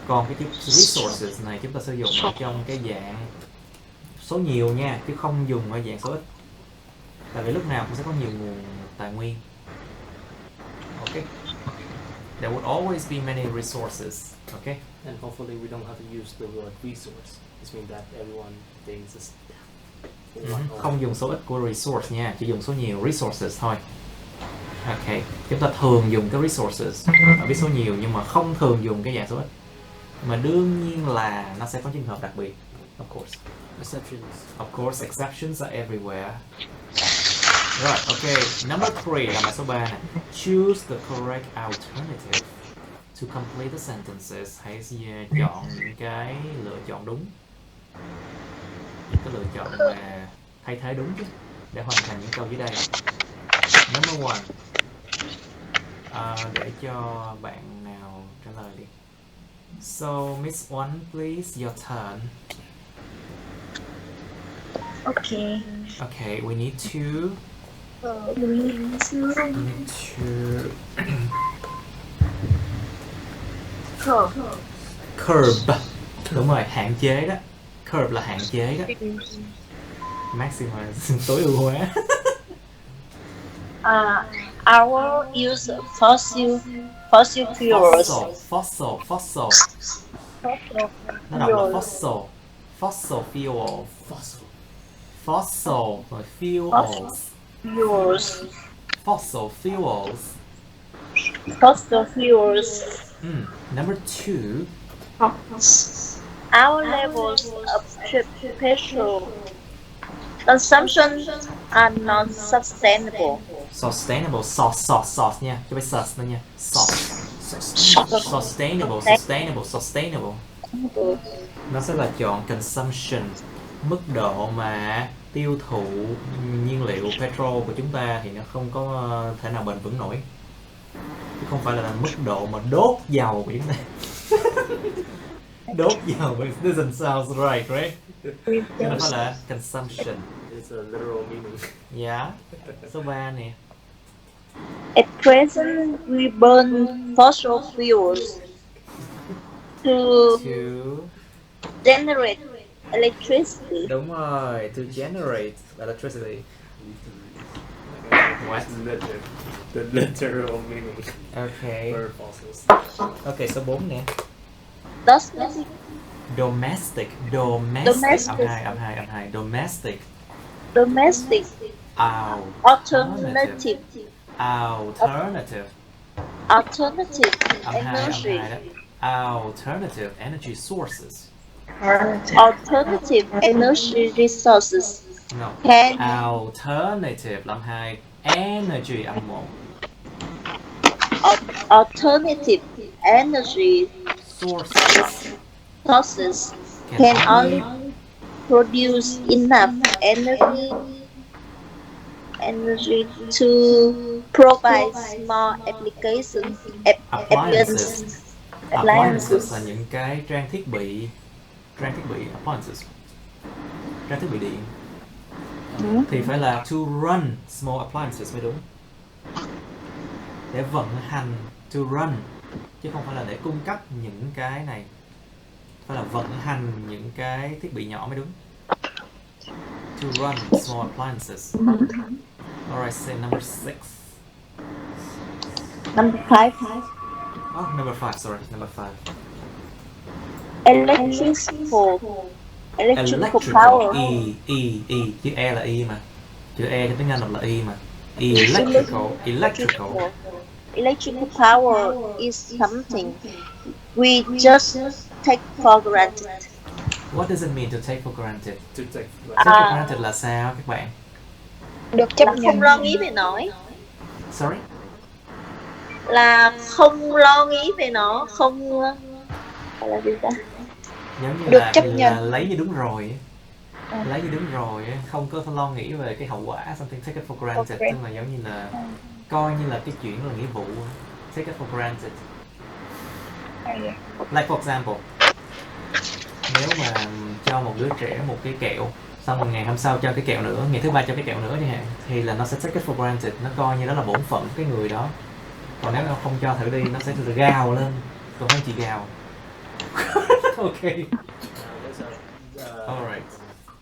Còn cái chữ resources này chúng ta sử dụng trong cái dạng số nhiều nha, chứ không dùng ở dạng số ít. Tại vì lúc nào cũng sẽ có nhiều nguồn tài nguyên. Okay. There would always be many resources. Okay. And hopefully we don't have to use the word resource. This means that everyone thinks it's không dùng số ít của resource nha, chỉ dùng số nhiều resources thôi. Ok, chúng ta thường dùng cái resources ở biết số nhiều nhưng mà không thường dùng cái dạng số ít. Mà đương nhiên là nó sẽ có trường hợp đặc biệt. Of course. exceptions. Of course, exceptions are everywhere. Right, okay. Number 3 là bài số 3 này. Choose the correct alternative to complete the sentences. Hãy chọn những cái lựa chọn đúng. Những cái lựa chọn mà thay thế đúng chứ, để hoàn thành những câu dưới đây. Number 1. Để cho bạn nào trả lời đi. So, Miss One, please, your turn. Okay. Okay, we need to curb. Đúng rồi, hạn chế đó. Curb là hạn chế đó. Maximize, tối ưu hóa. Our use fossil fuels. Fossil. Nó đọc là fossil. Fossil fuel. Fossil rồi fuels. Fossil fuels. Number 2. Our levels of petrol consumption are not sustainable. Sustainable, sauce nha, cho phải sauce nữa nha. Sauce. Sustainable. Nó sẽ là chọn consumption, mức độ mà tiêu thụ nhiên liệu petrol của chúng ta thì nó không có thể nào bền vững nổi. Chứ không phải là mức độ mà đốt dầu của chúng ta. Đốt dầu, it doesn't sound right, right? Cho nó phải là consumption. It's a literal meaning. Yeah. Số 3 nè. At present, we burn fossil fuels to To generate electricity. đúng rồi, to generate electricity. What? The literal meaning Okay. for fossils. Okay, số 4 nè. Domestic, Domestic. Domestic. Âm hai. Domestic. domestic Alternative. alternative Alternative. energy, Đó. Alternative energy sources. alternative energy resources No. can Alternative là âm hai. Energy âm một. alternative energy Sources. sources can only produce enough energy to provide small Appliances. Appliances appliances. là những cái trang thiết bị appliances, trang thiết bị điện. Thì phải là to run small appliances mới đúng, để vận hành, to run, chứ không phải là để cung cấp những cái này, phải là vận hành những cái thiết bị nhỏ mới đúng. To run small appliances. Alright, say number 6. Number 5, Oh, number 5, sorry, number 5. electrical power. E, chữ E là E mà. Chữ E trong tiếng Anh đọc là E mà. Electrical. Electrical power is something we just take for granted. What does it mean to take for granted? To take Take for granted là sao các bạn? Được chấp Là nhận. không lo nghĩ về nó, Sorry? là không lo nghĩ về nó, không gọi là gì ta? Giống như Được là, chấp là nhận. lấy như đúng rồi. Lấy như đúng rồi, không có lo nghĩ về cái hậu quả, something take it for granted, Okay. tức là giống như là coi như là cái chuyện là nghĩa vụ, take it for granted. Like for example, nếu mà cho một đứa trẻ một cái kẹo, xong rồi ngày hôm sau cho cái kẹo nữa, ngày thứ ba cho cái kẹo nữa chẳng hạn, thì là nó sẽ take it for granted, nó coi như đó là bổn phận cái người đó. Còn nếu nó không cho thử đi, nó sẽ gào lên, còn không chỉ gào. Ok. Alright.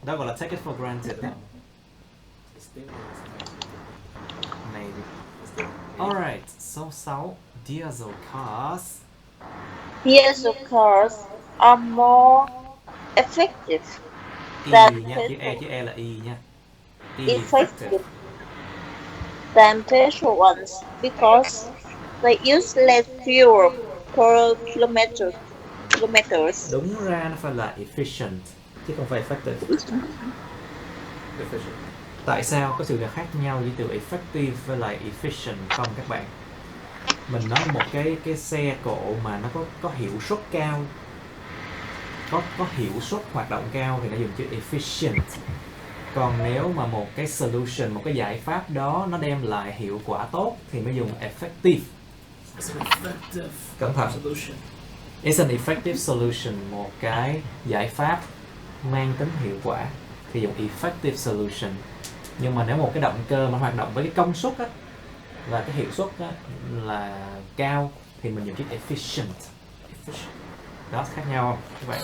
Đó gọi là take it for granted đó. Maybe. Alright, số 6. Diesel cars. Diesel cars are more effective E nha, chữ E là E nha. effective than petrol ones because they use less fuel per kilometers. Đúng ra nó phải là efficient chứ không phải effective. Efficient. Tại sao có sự khác nhau giữa từ effective với lại efficient không các bạn? Mình nói một cái xe cộ mà nó có hiệu suất cao, có hiệu suất hoạt động cao thì nó dùng chữ efficient. Còn nếu mà một cái solution, một cái giải pháp đó nó đem lại hiệu quả tốt thì mới dùng effective. Cẩn thận. It's an effective solution, một cái giải pháp mang tính hiệu quả thì dùng effective solution. Nhưng mà nếu một cái động cơ mà hoạt động với cái công suất á, và cái hiệu suất á, là cao thì mình dùng chữ efficient. Đó khác nhau không các bạn?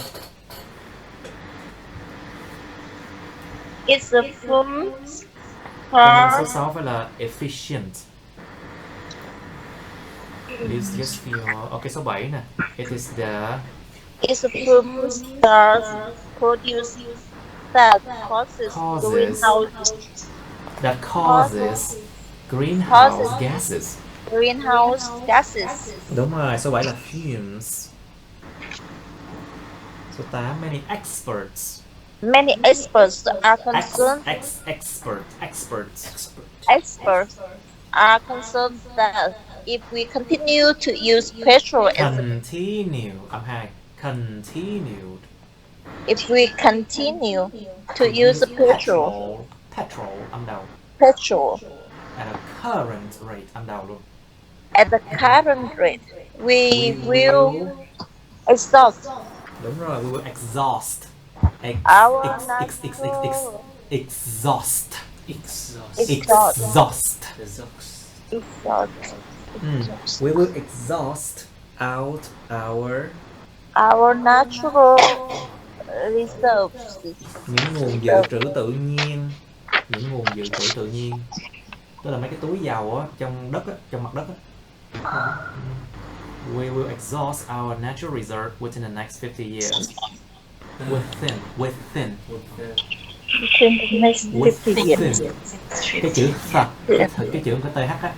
It's a full Còn car. số 6 phải là efficient. It's just fuel. Ok, số 7 nè. It is the It's a full cars produce that causes causes greenhouse gases. Đúng rồi, số 7 là fumes. Số 8, many experts are concerned. Experts are concerned that if we continue to use petrol as continued. if we continue to use petrol âm đầu. petrol At a current rate âm đầu luôn. at the current rate, we will exhaust Đúng rồi, we will exhaust. Our Exhaust. Exhaust. We will exhaust out Our natural reserves. những nguồn dự trữ tự nhiên. Những nguồn dự trữ tự nhiên. Tức là mấy cái túi dầu á, trong đất á, trong mặt đất á. We will exhaust our natural reserve within the next 50 years. Within. Within the next 50 years. Cái chữ th, cái chữ có th á.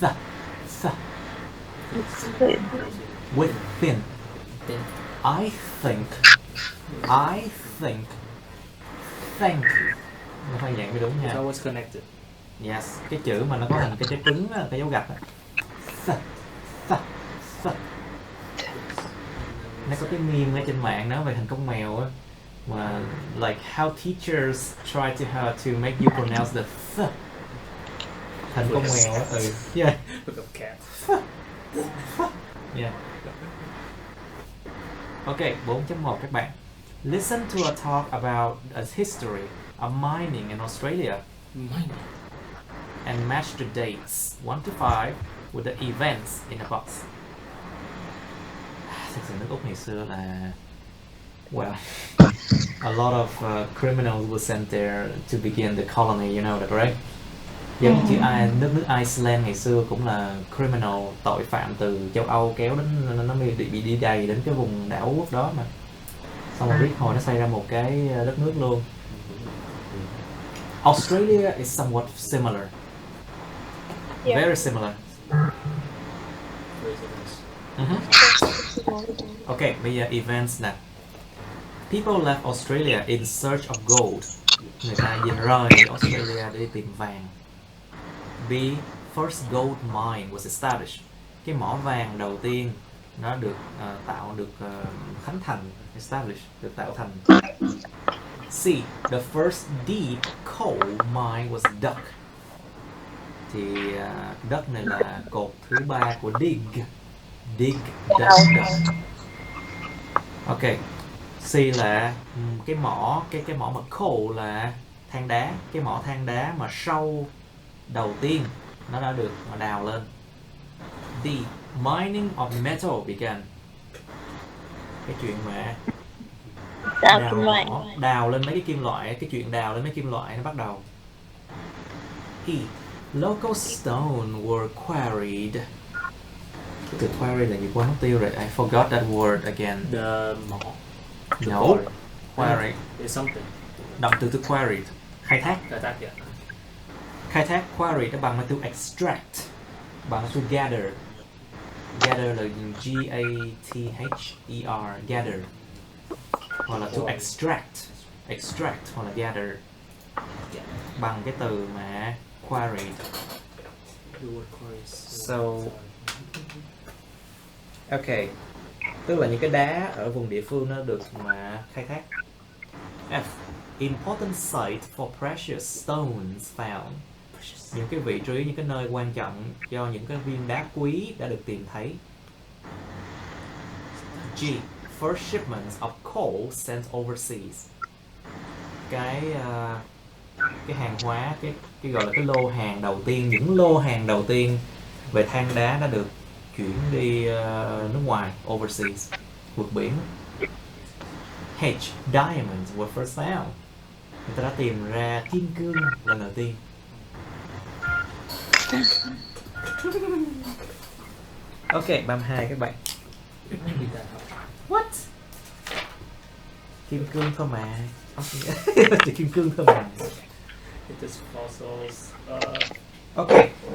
Th. Within. I think. Thank you. Nó phải dạng mới đúng nha. It's always connected. Yes, cái chữ mà nó có hình cái trái trứng á, cái dấu gạch á. Nó có cái meme ở trên mạng đó về hình con mèo á, mà like how teachers try to make you pronounce the th. Hình con mèo á, yeah. Look up cat. Yeah. Ok, 4.1 các bạn. Listen to a talk about a history of mining in Australia Mining. and match the dates 1 to 5 with the events in a box. Thực sự nước Úc ngày xưa là well, a lot of criminals were sent there to begin the colony, you know that, right? Giống như nước Iceland ngày xưa cũng là criminal, tội phạm từ châu Âu kéo đến nó bị đi đầy đến cái vùng đảo quốc đó mà. Xong rồi biết hồi nó xây ra một cái đất nước luôn. Australia is somewhat similar. Yeah. Very similar. Ok, bây giờ events nè. People left Australia in search of gold. Người ta rời Australia để đi tìm vàng. B. First gold mine was established. Cái mỏ vàng đầu tiên nó được khánh thành, established, được tạo thành. C. The first deep coal mine was dug. Thì đất này là cột thứ 3 của dig. Dig, dug. Ok. C là cái mỏ mà coal là than đá, cái mỏ than đá mà sâu đầu tiên nó đã được đào lên. D. Mining of metal began. Cái chuyện mà đào lên mấy cái kim loại, cái chuyện đào lên mấy kim loại nó bắt đầu. E. Local stone were quarried. Cái từ quarry là gì quên mất tiêu rồi. I forgot that word again. The mỏ. No. Quarry. It's something. Động từ quarried. Khai thác. Yeah. Khai thác, quarry nó bằng từ extract, bằng từ gather. Gather là G-A-T-H-E-R, gather. Hoặc là to extract hoặc là gather. Bằng cái từ mà quarried. So, ok. Tức là những cái đá ở vùng địa phương nó được mà khai thác. F. Important site for precious stones found. Những cái vị trí, những cái nơi quan trọng cho những cái viên đá quý đã được tìm thấy. G. First shipments of coal sent overseas. Cái hàng hóa, cái gọi là cái lô hàng đầu tiên, những lô hàng đầu tiên về than đá đã được chuyển đi nước ngoài, overseas, vượt biển. H. Diamonds were first found. Người ta đã tìm ra kim cương lần đầu tiên. Ok, 32 các bạn. What? Kim cương thôi mà. Chỉ kim cương thôi mà. It is fossils. Ok,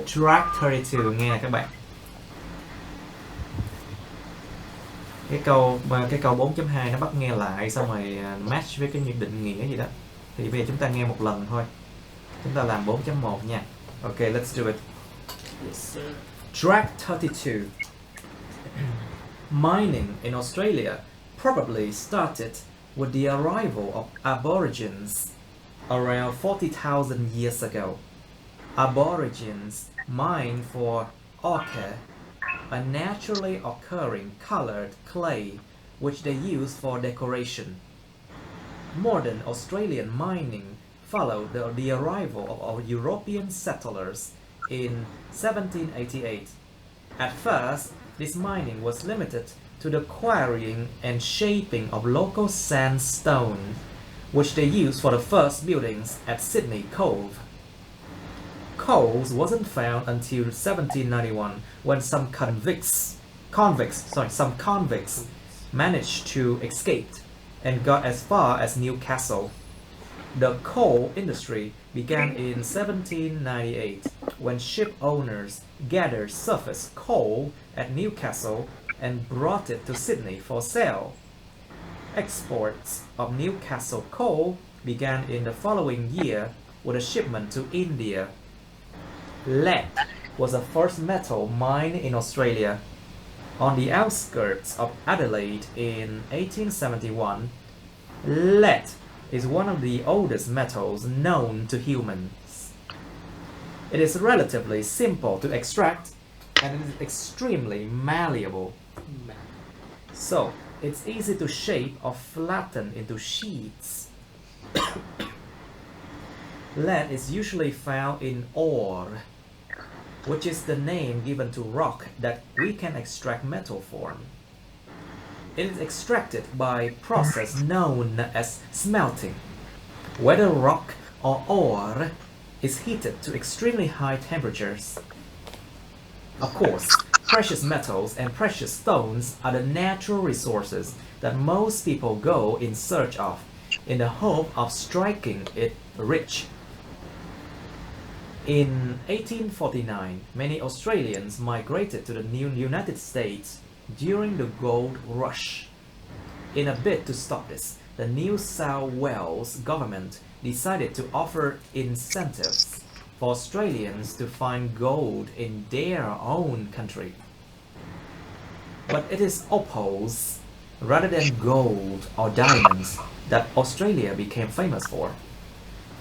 track 32 nghe nè các bạn. Cái câu 4.2 nó bắt nghe lại xong rồi match với cái định nghĩa gì đó. Thì bây giờ chúng ta nghe một lần thôi. Chúng ta làm 4.1 nha. Ok, let's do it. Yes, sir. Track 32. Mining in Australia probably started with the arrival of Aborigines around 40,000 years ago. Aborigines mined for ochre, a naturally occurring colored clay which they used for decoration. Modern Australian mining followed the arrival of European settlers in 1788. At first, this mining was limited to the quarrying and shaping of local sandstone, which they used for the first buildings at Sydney Cove. Coal wasn't found until 1791, when some convicts managed to escape and got as far as Newcastle. The coal industry began in 1798, when ship owners gathered surface coal at Newcastle and brought it to Sydney for sale. Exports of Newcastle coal began in the following year with a shipment to India. Lead was the first metal mined in Australia. On the outskirts of Adelaide in 1871, lead is one of the oldest metals known to humans. It is relatively simple to extract and it is extremely malleable. So, it's easy to shape or flatten into sheets. Lead is usually found in ore, which is the name given to rock that we can extract metal from. It is extracted by a process known as smelting. Whether rock or ore is heated to extremely high temperatures. Of course, precious metals and precious stones are the natural resources that most people go in search of, in the hope of striking it rich. In 1849, many Australians migrated to the new United States during the gold rush. In a bid to stop this, the New South Wales government decided to offer incentives for Australians to find gold in their own country. But it is opals rather than gold or diamonds that Australia became famous for.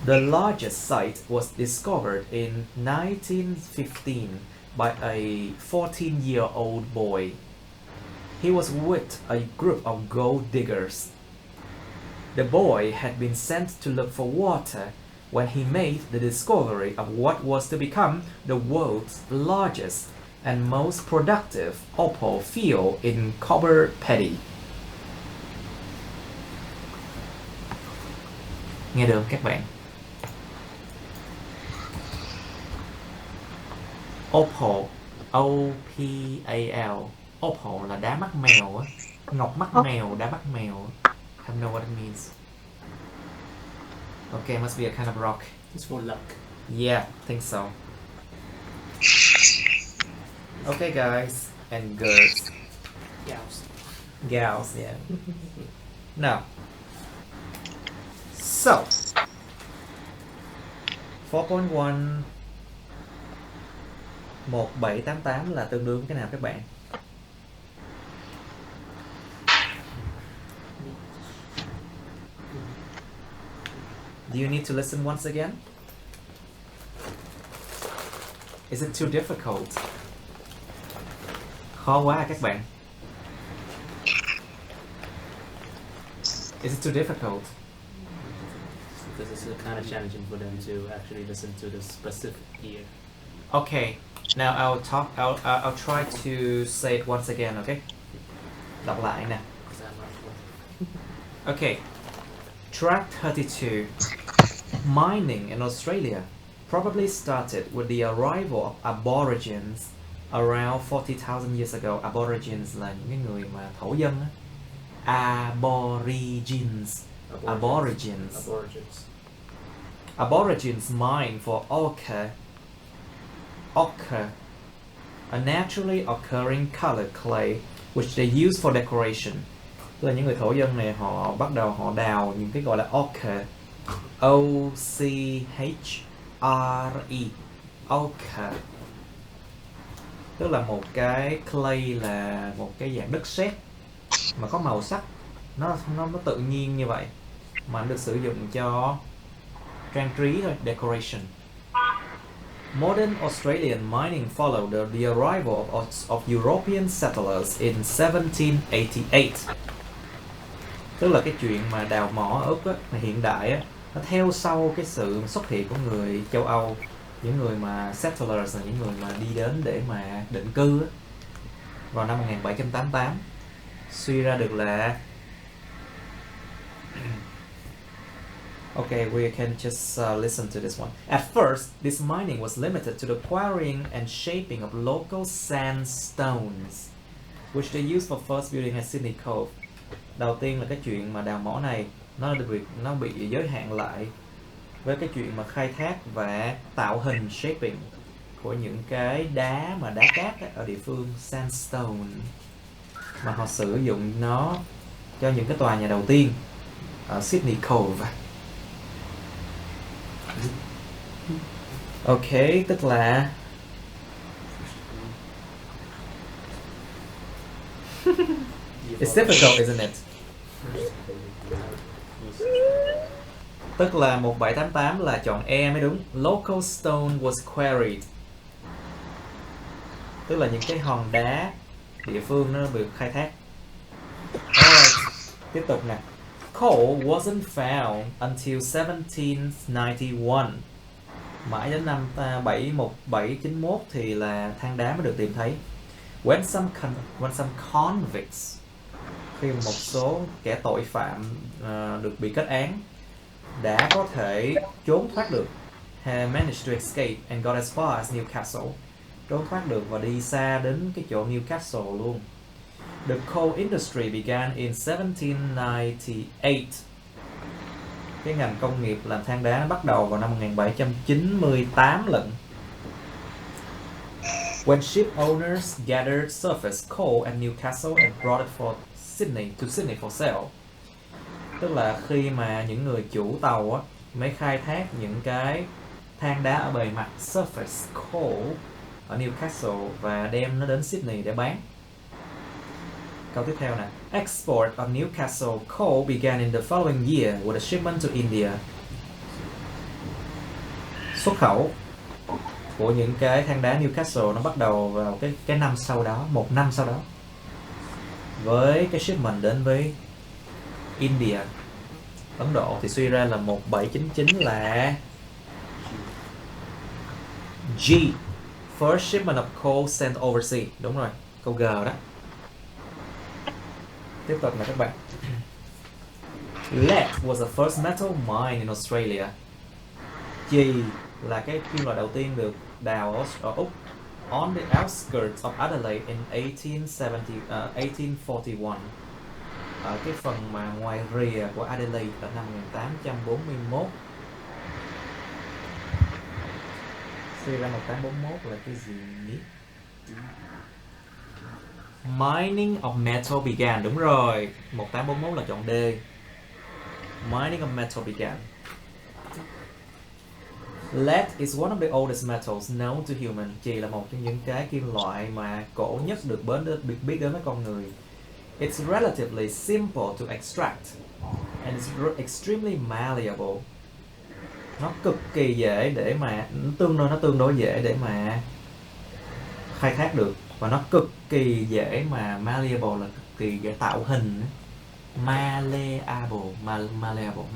The largest site was discovered in 1915 by a 14-year-old boy. He was with a group of gold diggers. The boy had been sent to look for water when he made the discovery of what was to become the world's largest and most productive opal field in Cobber Paddy. Nghe được các bạn? Opal, O-P-A-L. Opal là đá mắt mèo á, ngọc mắt mèo, đá mắt mèo. I don't know what it means. Okay, must be a kind of rock. It's for luck. Yeah, think so. Okay, guys and girls. Gals, yeah. Now, so 4.1 1788 là tương đương với cái nào các bạn? Do you need to listen once again? Is it too difficult? Khó quá các bạn. Is it too difficult? Because it's kind of challenging for them to actually listen to the specific year. Okay, now I'll try to say it once again, okay? Đọc lại nè. Okay. Track 32. Mining in Australia probably started with the arrival of Aborigines around 40,000 years ago. Aborigines là những cái người mà thổ dân á. Aborigines. Aborigines mined for ochre, a naturally occurring colored clay which they use for decoration. Tức là những người thổ dân này họ bắt đầu họ đào những cái gọi là ochre, O-C-H-R-E, ochre. Tức là một cái clay, là một cái dạng đất sét mà có màu sắc, nó tự nhiên như vậy mà nó được sử dụng cho trang trí thôi, decoration. Modern Australian mining followed the arrival of European settlers in 1788. Tức là cái chuyện mà đào mỏ ở Úc á, mà hiện đại á, nó theo sau cái sự xuất hiện của người châu Âu, những người mà settlers là những người mà đi đến để mà định cư á, vào năm 1788 suy ra được là okay, we can just listen to this one. At first, this mining was limited to the quarrying and shaping of local sandstones, which they used for first building at Sydney Cove. Đầu tiên là cái chuyện mà đào mỏ này nó bị giới hạn lại với cái chuyện mà khai thác và tạo hình shaping của những cái đá mà đá cát ấy, ở địa phương sandstone, mà họ sử dụng nó cho những cái tòa nhà đầu tiên ở Sydney Cove. Ok, tức là it's difficult, isn't it? Tức là 1788 là chọn E mới đúng. Local stone was quarried. Tức là những cái hòn đá địa phương nó được khai thác. Alright, tiếp tục nè. Coal wasn't found until 1791. Mãi đến năm 1791 thì là than đá mới được tìm thấy. When some convicts, khi một số kẻ tội phạm được bị kết án đã có thể trốn thoát được, have managed to escape and got as far as Newcastle, trốn thoát được và đi xa đến cái chỗ Newcastle luôn. The coal industry began in 1798. Cái ngành công nghiệp làm than đá bắt đầu vào năm 1798 lận. When ship owners gathered surface coal at Newcastle and brought it to Sydney for sale. Tức là khi mà những người chủ tàu á, mới khai thác những cái than đá ở bề mặt surface coal ở Newcastle và đem nó đến Sydney để bán. Câu tiếp theo nè. Export of Newcastle coal began in the following year with a shipment to India. Xuất khẩu của những cái than đá Newcastle nó bắt đầu vào cái năm sau đó, một năm sau đó, với cái shipment đến với India, Ấn Độ. Thì suy ra là 1799 là G, first shipment of coal sent overseas. Đúng rồi, câu G đó. Tiếp tục là các bạn. Lead was the first metal mine in Australia. G là cái kim loại đầu tiên được đào ở Úc, on the outskirts of Adelaide in 1841. Ở cái phần mà ngoài rìa của Adelaide ở năm 1841. Suy ra 1841 là cái gì nhỉ? Mining of metal began. Đúng rồi, 1841 là chọn D. Mining of metal began. Lead is one of the oldest metals known to human. Chỉ là một trong những cái kim loại mà cổ nhất được biết đến với con người. It's relatively simple to extract and it's extremely malleable. Nó cực kỳ dễ để mà nó tương đối dễ để mà khai thác được, và nó cực kỳ dễ mà malleable là cực kỳ dễ tạo hình.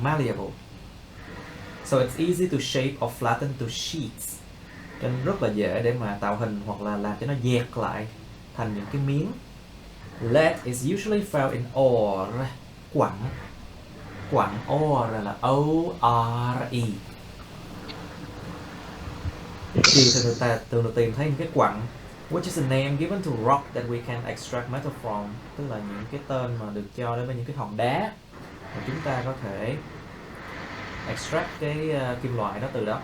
Malleable. So it's easy to shape or flatten to sheets. Cho nên rất là dễ để mà tạo hình hoặc là làm cho nó dẹt lại thành những cái miếng. Lead is usually found in ore. Quặng ore là O-R-E. Thì thường được tìm thấy những cái quặng, which is a name given to rock that we can extract metal from. Tức là những cái tên mà được cho đến với những cái hòn đá mà chúng ta có thể extract cái kim loại đó từ đó.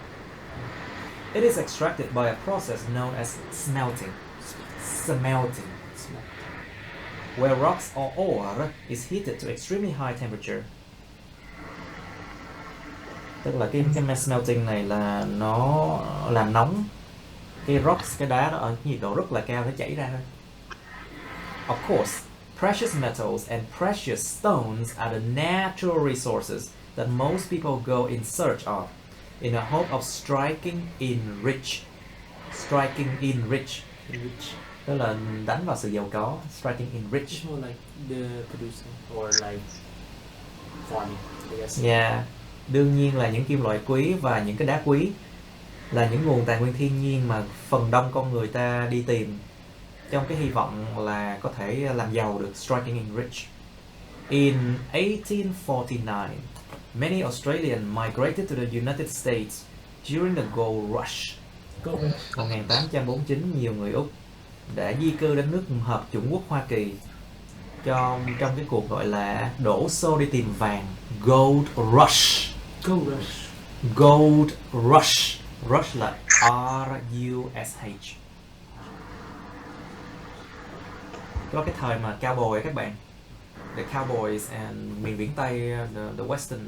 It is extracted by a process known as smelting. Where rocks or ore is heated to extremely high temperature. Tức là cái smelting này là nó làm nóng cái rocks, cái đá đó ở nhiệt độ rất là cao để chảy ra thôi. Of course, precious metals and precious stones are the natural resources that most people go in search of, in a hope of striking in rich. Tức là đánh vào sự giàu có. Striking in rich. It's more like the producer or like farming, I guess. Yeah. Đương nhiên là những kim loại quý và những cái đá quý là những nguồn tài nguyên thiên nhiên mà phần đông con người ta đi tìm trong cái hy vọng là có thể làm giàu được, striking and rich. In 1849, many Australians migrated to the United States during the Gold Rush. 1849, nhiều người Úc đã di cư đến nước hợp chủng quốc Hoa Kỳ trong cái cuộc gọi là đổ xô đi tìm vàng, Gold Rush. Gold rush. Gold Rush. Rush là R-U-S-H. Có cái thời mà cowboy các bạn, the cowboys and miền biển Tây, the western.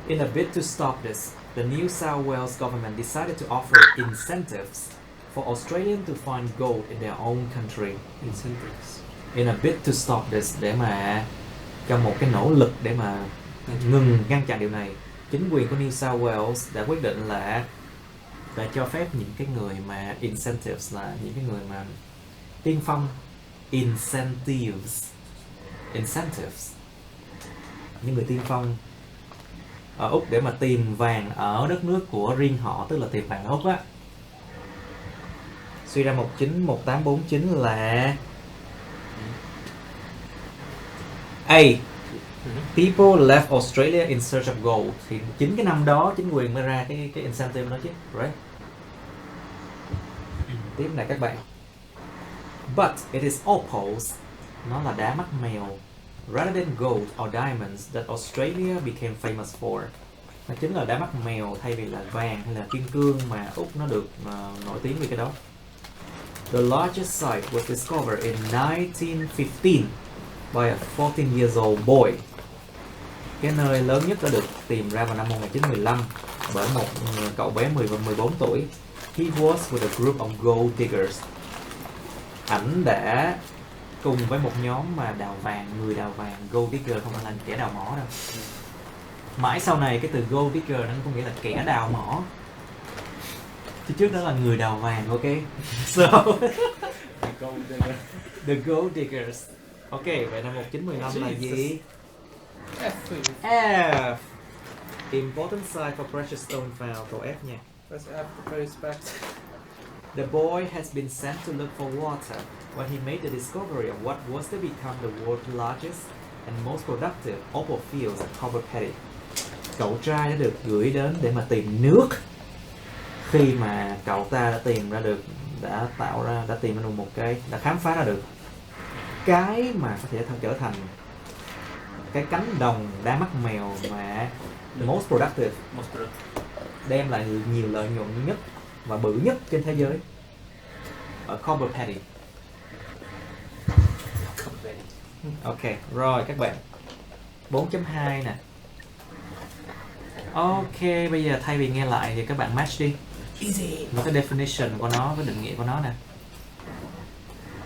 In a bid to stop this, the New South Wales government decided to offer incentives for Australians to find gold in their own country. Incentives. In a bid to stop this, để mà trong một cái nỗ lực để mà ngăn chặn điều này, chính quyền của New South Wales đã quyết định là đã cho phép những cái người mà incentives là những cái người mà tiên phong, incentives, những người tiên phong ở Úc để mà tìm vàng ở đất nước của riêng họ, tức là tìm vàng ở Úc á. Suy ra 1849 là A. People left Australia in search of gold. Thì chính cái năm đó chính quyền mới ra cái incentive đó chứ, right? Tiếp này các bạn. But it is opals, nó là đá mắt mèo, rather than gold or diamonds that Australia became famous for. Nó chính là đá mắt mèo thay vì là vàng hay là kim cương mà Úc nó được nổi tiếng vì cái đó. The largest site was discovered in 1915 by a 14 years old boy. Cái nơi lớn nhất đã được tìm ra vào năm 1915 bởi một cậu bé 14 tuổi. He was with a group of gold diggers. Ảnh đã cùng với một nhóm mà đào vàng, người đào vàng, gold digger không phải là kẻ đào mỏ đâu. Mãi sau này cái từ gold digger nó có nghĩa là kẻ đào mỏ. Chứ trước đó là người đào vàng, ok? So the gold diggers. Ok, vậy năm 1915 là gì? F. Important site for precious stone found. Câu F nha. Let's have the respect. The boy has been sent to look for water when he made the discovery of what was to become the world's largest and most productive opal fields at Copper Petty. Cậu trai đã được gửi đến để mà tìm nước khi mà cậu ta đã tìm ra được, đã tìm ra được một cái, đã khám phá ra được cái mà có thể trở thành cái cánh đồng đá mắt mèo mà most productive, đem lại nhiều lợi nhuận nhất và bự nhất trên thế giới ở Copper Petty. Ok, rồi các bạn 4.2 nè. Ok, bây giờ thay vì nghe lại thì các bạn match đi. Easy. Nó cái definition của nó với định nghĩa của nó nè.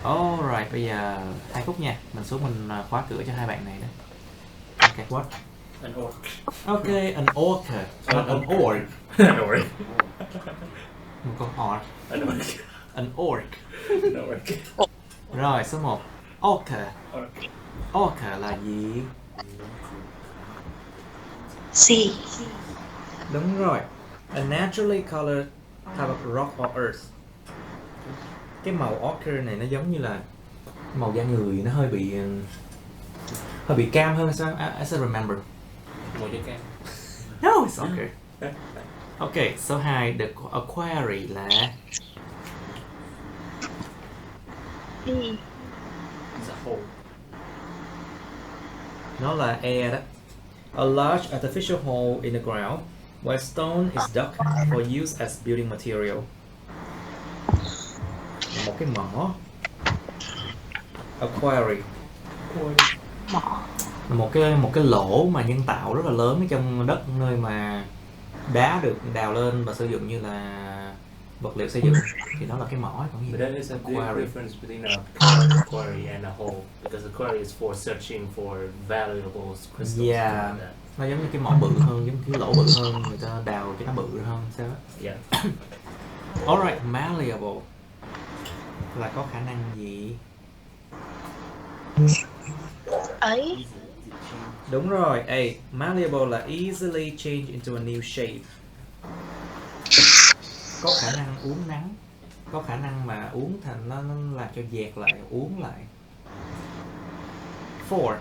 Alright, bây giờ 2 phút nha. Mình xuống mình khóa cửa cho hai bạn này đó. Ok, what? An orc. Ok, an orca. Not an orc. An orc. Một con orc. An orc. An orc. An orc. Rồi, số 1. Orca. Orca là gì? C. Đúng rồi. A naturally colored type of rock or earth. Cái màu ochre này nó giống như là màu da người, nó hơi bị cam hơn sao? I still remember. Màu da cam. No, it's ochre. Ok, số 2, the aquary là B. It's a hole. nó là E đó. A large artificial hole in the ground where stone is dug for use as building material. Một cái mỏ. Aquary. Mỏ. Một cái lỗ mà nhân tạo rất là lớn ở trong đất, nơi mà đá được đào lên và sử dụng như là vật liệu xây dựng, thì đó là cái mỏ. Còn gì? But there is a big Aquary. difference between a quarry and a hole, because a quarry is for searching for valuable crystals. Yeah. Like that. Nó giống như cái mỏ bự hơn, giống cái lỗ bự hơn, người ta đào cho nó bự hơn sao á. Yeah. Alright, malleable là có khả năng gì? ấy. Đúng rồi. A. Malleable là easily change into a new shape. Có khả năng uốn nắn. Có khả năng mà uốn thành nó làm cho dẹt lại, uốn lại. 4.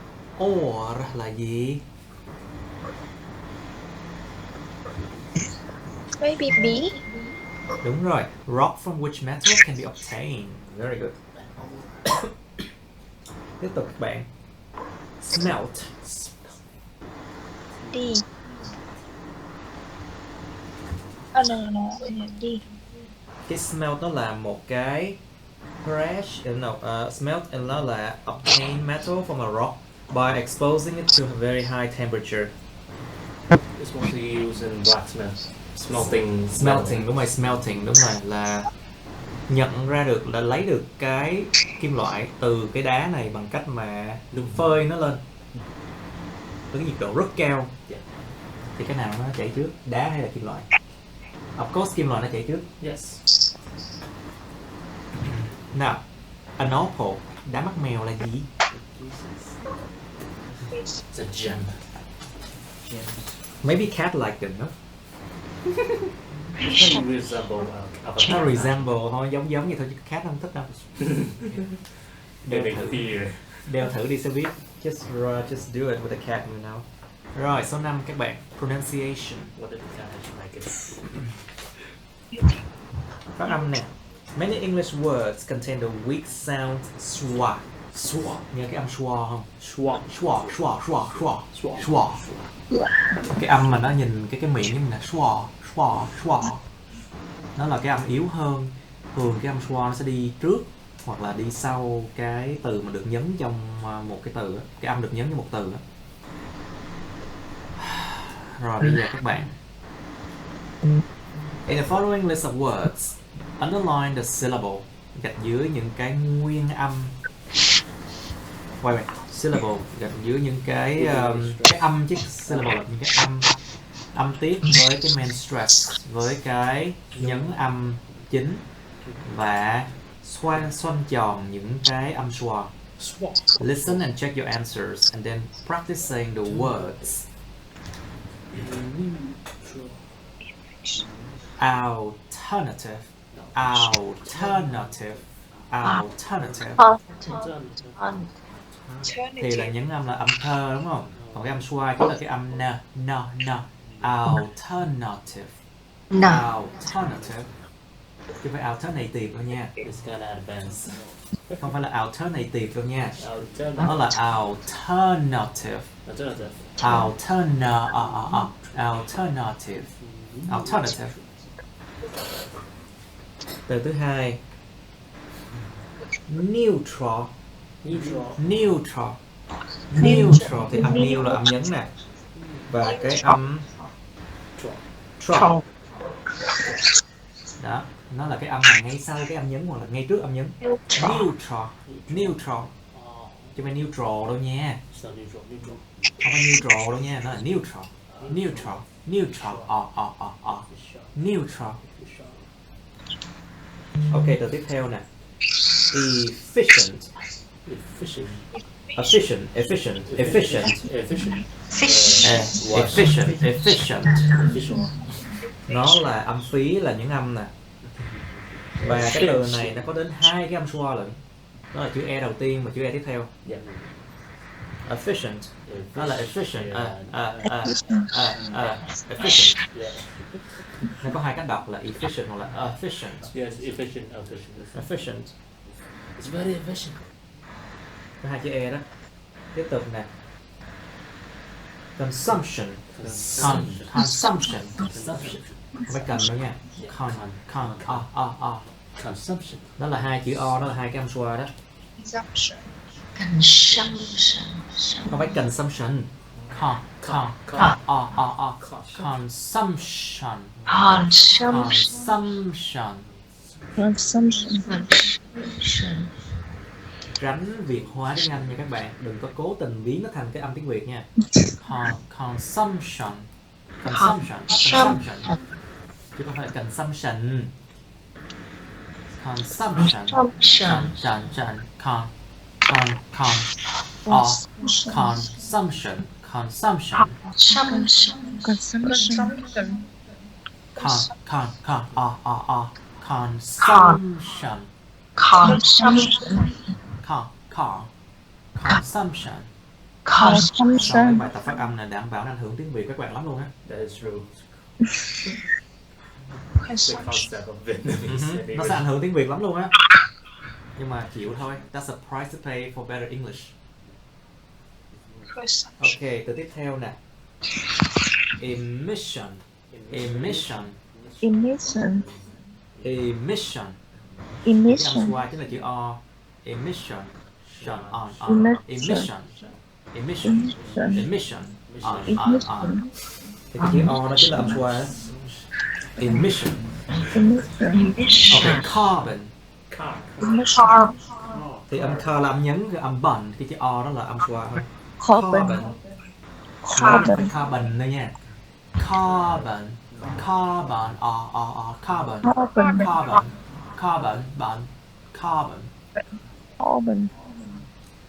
Or là gì? Maybe B. Đúng rồi. Rock from which metal can be obtained. Very good. Tiếp tục các bạn. Smelt. D. No, D. Cái smelt nó là một cái smelt nó là obtain metal from a rock by exposing it to a very high temperature. It's mostly used in blacksmith. Smelting. Đúng rồi, smelting, đúng rồi, là nhận ra được, là lấy được cái kim loại từ cái đá này bằng cách mà được phơi nó lên với nhiệt độ rất cao. Yeah. Thì cái nào nó chảy trước, đá hay là kim loại? Of course kim loại nó chảy trước. Yes. Nào, an opal, đá mắt mèo là gì? It's a gem. Maybe cat like them, no? It resemble Nó resemble thôi, giống vậy thôi chứ cat không thích đâu. They make fear. Đeo thử đi sẽ biết. Just do it with a cat, you know. Rồi, số 5 các bạn. Pronunciation. What if the cat actually like it? Phát âm nè. Many English words contain the weak sound schwa. Swap. Nghe cái âm schwa không? Swap. Schwa. Cái âm mà nó nhìn cái miệng như là schwa. Nó là cái âm yếu hơn. Thường cái âm schwa nó sẽ đi trước hoặc là đi sau cái từ mà được nhấn trong một cái từ. Cái âm được nhấn trong một từ. Rồi bây giờ các bạn. In the following list of words, underline the syllable. Gạch dưới những cái nguyên âm. Syllable gạch dưới những cái âm chứ syllable là những cái âm tiết với cái main stress, với cái nhấn âm chính và xoăn tròn những cái âm schwa. Listen and check your answers and then practice saying the words. Alternative. Thì là những âm là âm thơ đúng không? Còn cái âm schwa chính là cái âm n. Alternative. Chứ phải alternative đâu nha. It's kind of advanced. Không phải là alternative đâu nha. Nó là alternative. Alternative. Từ thứ hai. Neutral thì âm neo là âm nhấn nè. Và cái âm tro. Đó, nó là cái âm mà ngay sau cái âm nhấn hoặc là ngay trước âm nhấn. Neutral. Chứ phải neutral đâu nha. Không phải neutral đâu nha, nó là neutral. Neutral. Ok, từ tiếp theo nè. Efficient. Nó là âm phí, là những âm nè. Và cái từ này nó có đến 2 cái âm schwa lận. Đó là chữ E đầu tiên và chữ E tiếp theo. Efficient. Nó là efficient. Efficient. Nó có 2 cách đọc là efficient hoặc là efficient. Yes, efficient. Efficient. It's very efficient. Có 2 chữ E đó. Tiếp tục nè. Consumption. Không phải cần đâu nha. Consumption. Đó là 2 chữ O, đó là 2 cái âm schwa đó. Không phải consumption. Consumption. Tránh Việt hóa tiếng Anh nha các bạn. Đừng có cố tình biến nó thành cái âm tiếng Việt nha. Consumption. Chứ không phải là consumption. consumption. Consumption. Consumption. Trong cái bài tập phát âm này đảm bảo ảnh hưởng tiếng Việt các bạn lắm luôn á. That is true. The concept of Vietnamese. Nó sẽ ảnh hưởng tiếng Việt lắm luôn á. Nhưng mà chịu thôi. That's a price to pay for better English. Ok, từ tiếp theo nè. Emission. Emission. Emission. Emission. Emission. Cái âm chính là chữ O. Emission. Emission. Emission. Emission. Thì cái chữ O đó chính là âm xoa. Emission. Ok, carbon. Thì âm car là âm nhấn, cái âm bần, cái chữ O đó là âm xoa thôi. Carbon. Carbon nữa nha. Carbon. Carbon. Carbon. Carbon. Carbon. Carbon. Carbon.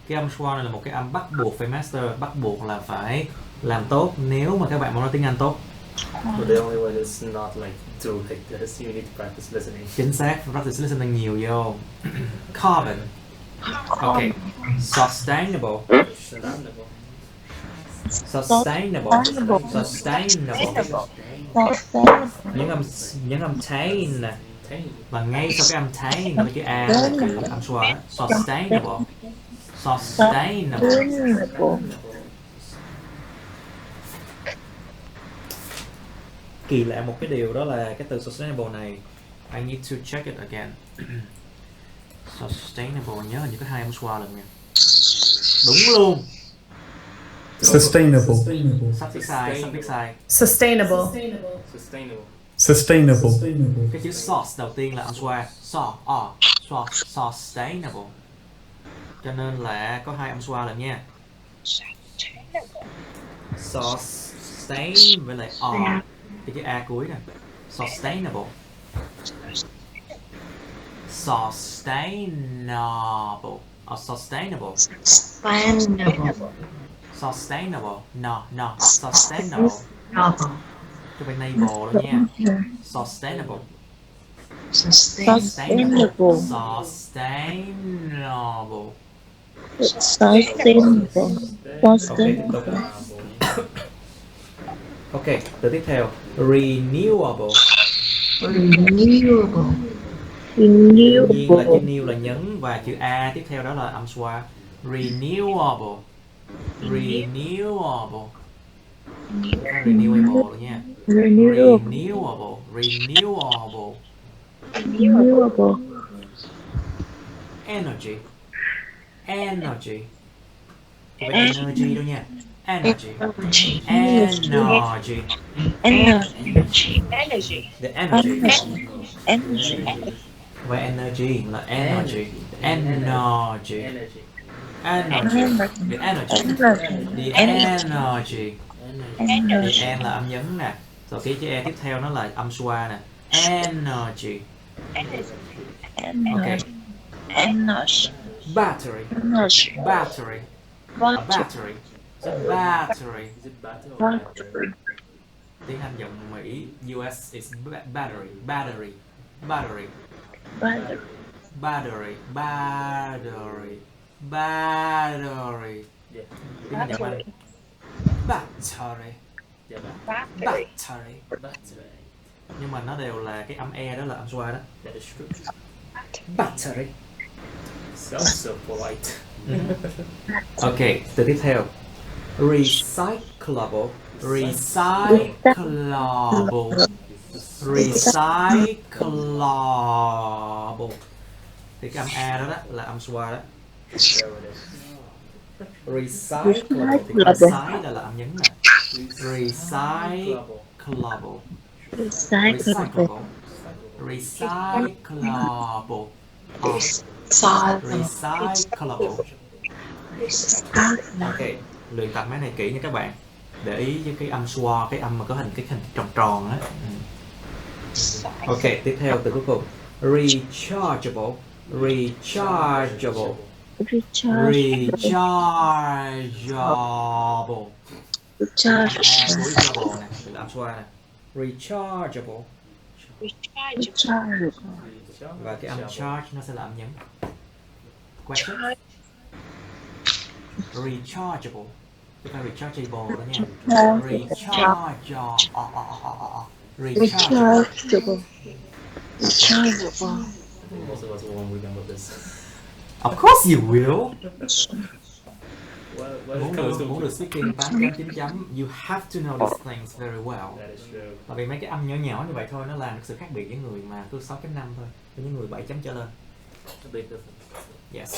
Cái âm schwa này là một cái âm bắt buộc phải master, bắt buộc là phải làm tốt nếu mà các bạn muốn nói tiếng Anh tốt. But the only way is not like do like this. You need to practice listening. Chính xác, practice listening nhiều vô. Carbon. Ok. Sustainable. Sustainable. Sustainable. Những âm tain nè. Và ngay sau cái âm tain là cái A là chữ âm schwa. Sustainable. Sustainable. Kỳ lạ một cái điều đó là cái từ sustainable này, I need to check it again. Sustainable, nhớ hình như có 2 âm schwa lần nha. Đúng luôn. Sustainable. Sắp biết sai, sắp biết sai. Sustainable. Sustainable. Sustainable. Cái chữ sauce đầu tiên là âm schwa. Sustainable. Cho nên là có 2 âm schwa lần nha. Sustain với lại O. Cái chữ A cuối nè. Sustainable. Sustainable. Sustainable. Sustainable. No. Sustainable. Cái bên này bồ đó nha. Sustainable. Sustainable. Sustainable. Sustainable. Ok, từ tiếp theo. Renewable. Renewable. Nhiên là chữ new là nhấn và chữ A tiếp theo đó là âm schwa. Renewable. Renewable. Renewable rồi nha. Renewable. Renewable. Renewable. Energy. Energy. Không phải energy đâu nha. Energy. Energy. The energy. Và energy là energy. Energy. Energy. The energy. The energy. The N là âm nhấn nè. Rồi cái chữ E tiếp theo nó là âm schwa nè. Energy. Ok. Energy. Battery. Battery. A battery. It's a battery. Is it battle or battery? Tiếng Anh giọng Mỹ. US is battery. Battery. Battery. Battery. Battery. Battery. Battery. Yeah. Tiếng Anh giọng Anh. Battery. Yeah, Battery. battery. Nhưng mà nó đều là cái âm E đó là âm schwa đó. That is true. Battery. Sounds so polite. Ok, từ tiếp theo. Recyclable. Recyclable. Recyclable. Thì cái âm A đó, là âm schwa đó. There it is. Recyclable. Thì cái side là âm nhấn nè. Recyclable. Recyclable. Recyclable. Recyclable. Ok, luyện tập mấy này kỹ nha các bạn. Để ý với cái âm schwa, cái âm mà có cái hình tròn tròn á. Ok, tiếp theo từ cuối cùng. Rechargeable. Rechargeable. Rechargeable. Rechargeable này, từ âm xoa này. Rechargeable. Và cái âm charge nó sẽ là âm nhấn. Question. Rechargeable. Chúng ta rechargeable đó nha. Rechargeable. Most of us won't remember this. Of course you will. Muốn được speaking 8 9 chấm, you have to know these things very well. That is true. Tại vì mấy cái âm nhỏ nhỏ như vậy thôi nó làm được sự khác biệt với người mà cứ 6.5 thôi, với những người 7 chấm trở lên. A big difference. Yes.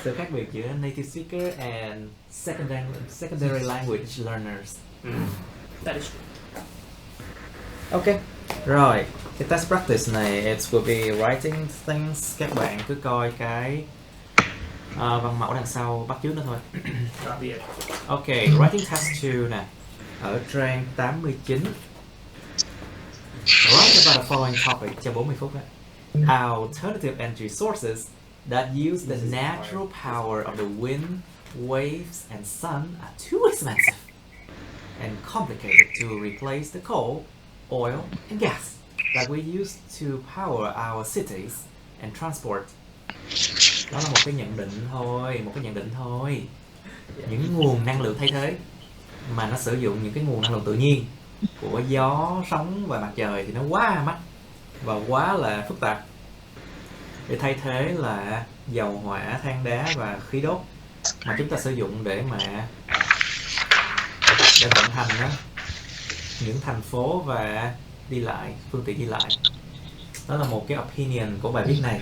Sự khác biệt giữa native speaker and secondary language learners. That is true. Ok. Rồi, cái test practice này it will be writing things. Các bạn cứ coi cái văn mẫu đằng sau bắt chước nó thôi. Copy it. Ok, writing test 2 nè. Ở trang 89. Write about the following topic cho 40 phút đấy. Alternative energy sources that use the natural power of the wind, waves and sun are too expensive and complicated to replace the coal, oil and gas that we use to power our cities and transport. Đó là một cái nhận định thôi, những nguồn năng lượng thay thế mà nó sử dụng những cái nguồn năng lượng tự nhiên của gió, sóng và mặt trời thì nó quá mắc và quá là phức tạp để thay thế là dầu hỏa, than đá và khí đốt mà chúng ta sử dụng để vận hành đó, những thành phố và đi lại, phương tiện đi lại. Đó là một cái opinion của bài viết này.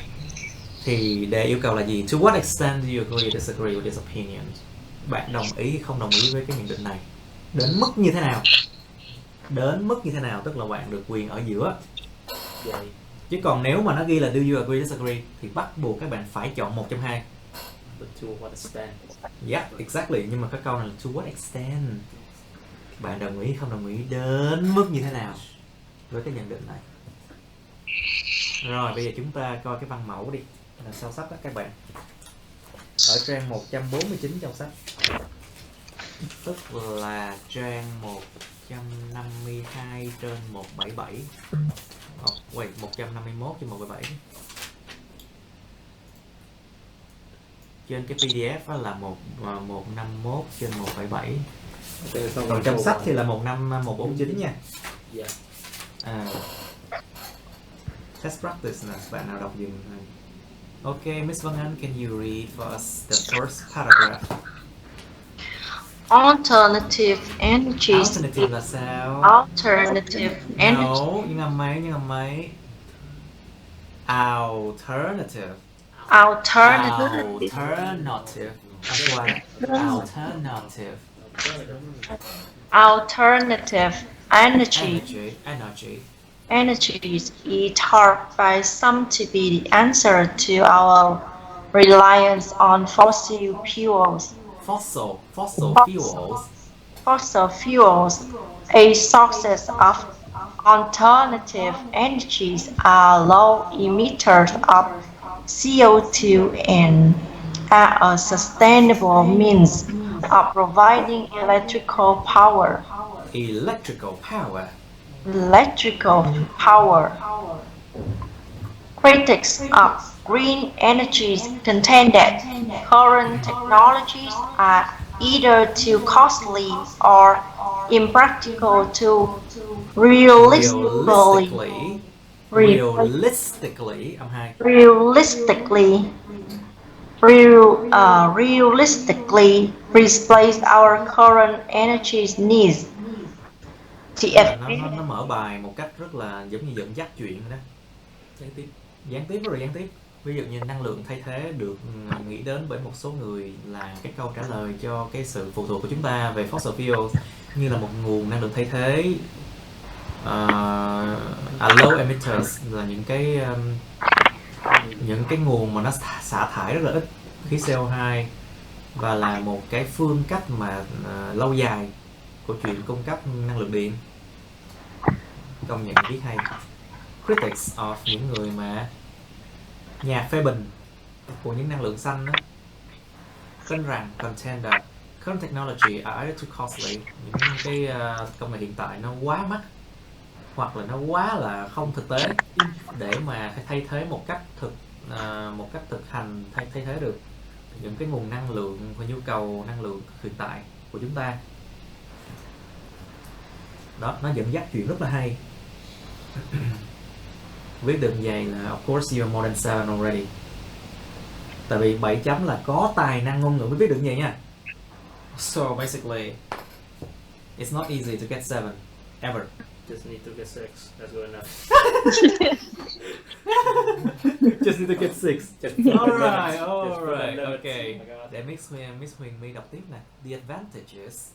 Thì đề yêu cầu là gì? To what extent do you agree or disagree with this opinion? Bạn đồng ý hay không đồng ý với cái nhận định này? Đến mức như thế nào? Đến mức như thế nào tức là bạn được quyền ở giữa. Yeah. Chứ còn nếu mà nó ghi là do you agree disagree thì bắt buộc các bạn phải chọn một trong hai. But to what extent? Yeah, exactly. Nhưng mà cái câu này là to what extent? Bạn đồng ý không đồng ý đến mức như thế nào với cái nhận định này? Rồi bây giờ chúng ta coi cái văn mẫu đi. Là sao sách đó các bạn. Ở trang 149 trong sách. Tức là trang 152 trên 177. Wait, 151 trên 177. Trên cái PDF đó là 151 trên 177. Còn trong sách thì là 149 nha. Yeah. Test practice nè, bạn nào đọc dùm. Ok, Miss Vân Anh, can you read for us the first paragraph? Alternative energies. Alternative là sao? Alternative energy. No, nhưng âm mấy. Alternative. Alternative. Alternative. Alternative energy. Energy. Energies is hard by some to be the answer to our reliance on fossil fuels. Fossil fuels. Fossil fuels, a sources of alternative energies, are low emitters of CO2 and are a sustainable means of providing electrical power. Critics of green energies contend that current technologies are either too costly or impractical to realistically replace our current energy needs. Nó mở bài một cách rất là giống như dẫn dắt chuyện đó. Gián tiếp rất là gián tiếp. Ví dụ như năng lượng thay thế được nghĩ đến bởi một số người là cái câu trả lời cho cái sự phụ thuộc của chúng ta về fossil fuels như là một nguồn năng lượng thay thế. Low emitters là những cái nguồn mà nó xả thải rất là ít khí CO2 và là một cái phương cách mà lâu dài của chuyện cung cấp năng lượng điện. Công nhận viết hay. Critics of những người mà nhà phê bình của những năng lượng xanh đó tin rằng contender current technology are either too costly, những cái công nghệ hiện tại nó quá mắc hoặc là nó quá là không thực tế để mà thay thế một cách thực hành thay thế được những cái nguồn năng lượng và nhu cầu năng lượng hiện tại của chúng ta. Đó, nó dẫn dắt chuyện rất là hay. Viết đường dày là of course you are more than 7 already. Tại vì 7 chấm là có tài năng ngôn ngữ mới viết được như vậy nha. So basically it's not easy to get 7 ever. Just need to get 6. That's good enough. Just need to get 6. Alright, okay. Để Miss Huyền My đọc tiếp nè. The advantages.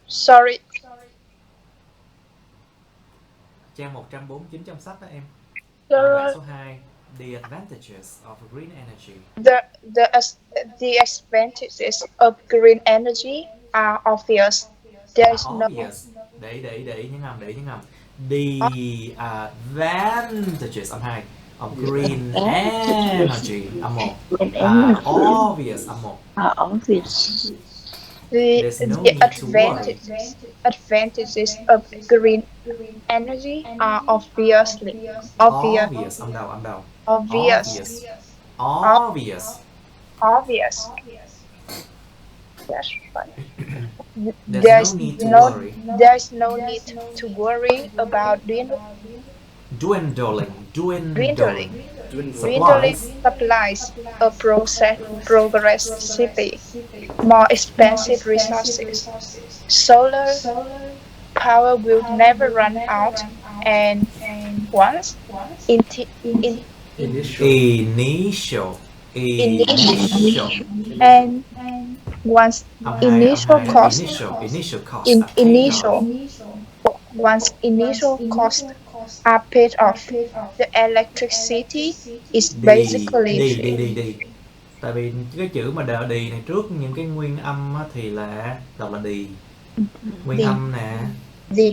Sorry. Trang 149 trong sách đó em. The, Số 2. The advantages of green energy. the advantages of green energy are obvious. There is no Obvious. Để nhấn âm. The advantages âm 2 of green energy âm 1. Obvious âm 1. the There's no need to worry. advantages of green energy are obvious. Obvious âm đầu. Obvious. That's right. There's no need to worry. There's no need to worry about Dwindling supplies of progressively more expensive resources. Solar power will never run out, and once initial and once initial cost are paid off, the electricity is basically free. Tại vì cái chữ mà đờ đì này trước những cái nguyên âm á, thì là đọc là đì. Nguyên âm nè. The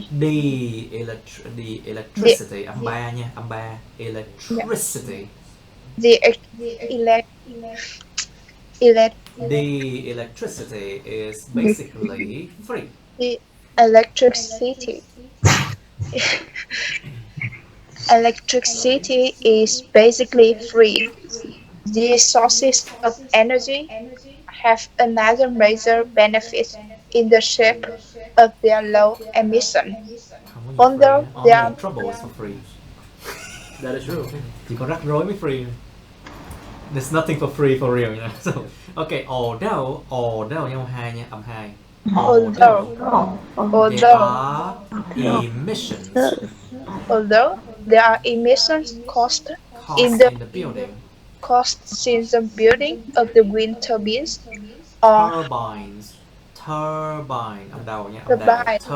electricity âm 3 nha, âm 3. Electricity. The electricity is basically free. The electricity is basically free. The sources of energy have another major benefit in the shape of their low emission. Although there are troubles for free. That is true. Chỉ có rắc rối mới free. There's nothing for free for real, you know. So, okay, although nhau 2 nha, âm 2. Although there are emissions costs in the building of the wind turbines or turbine âm đầu nha, turbines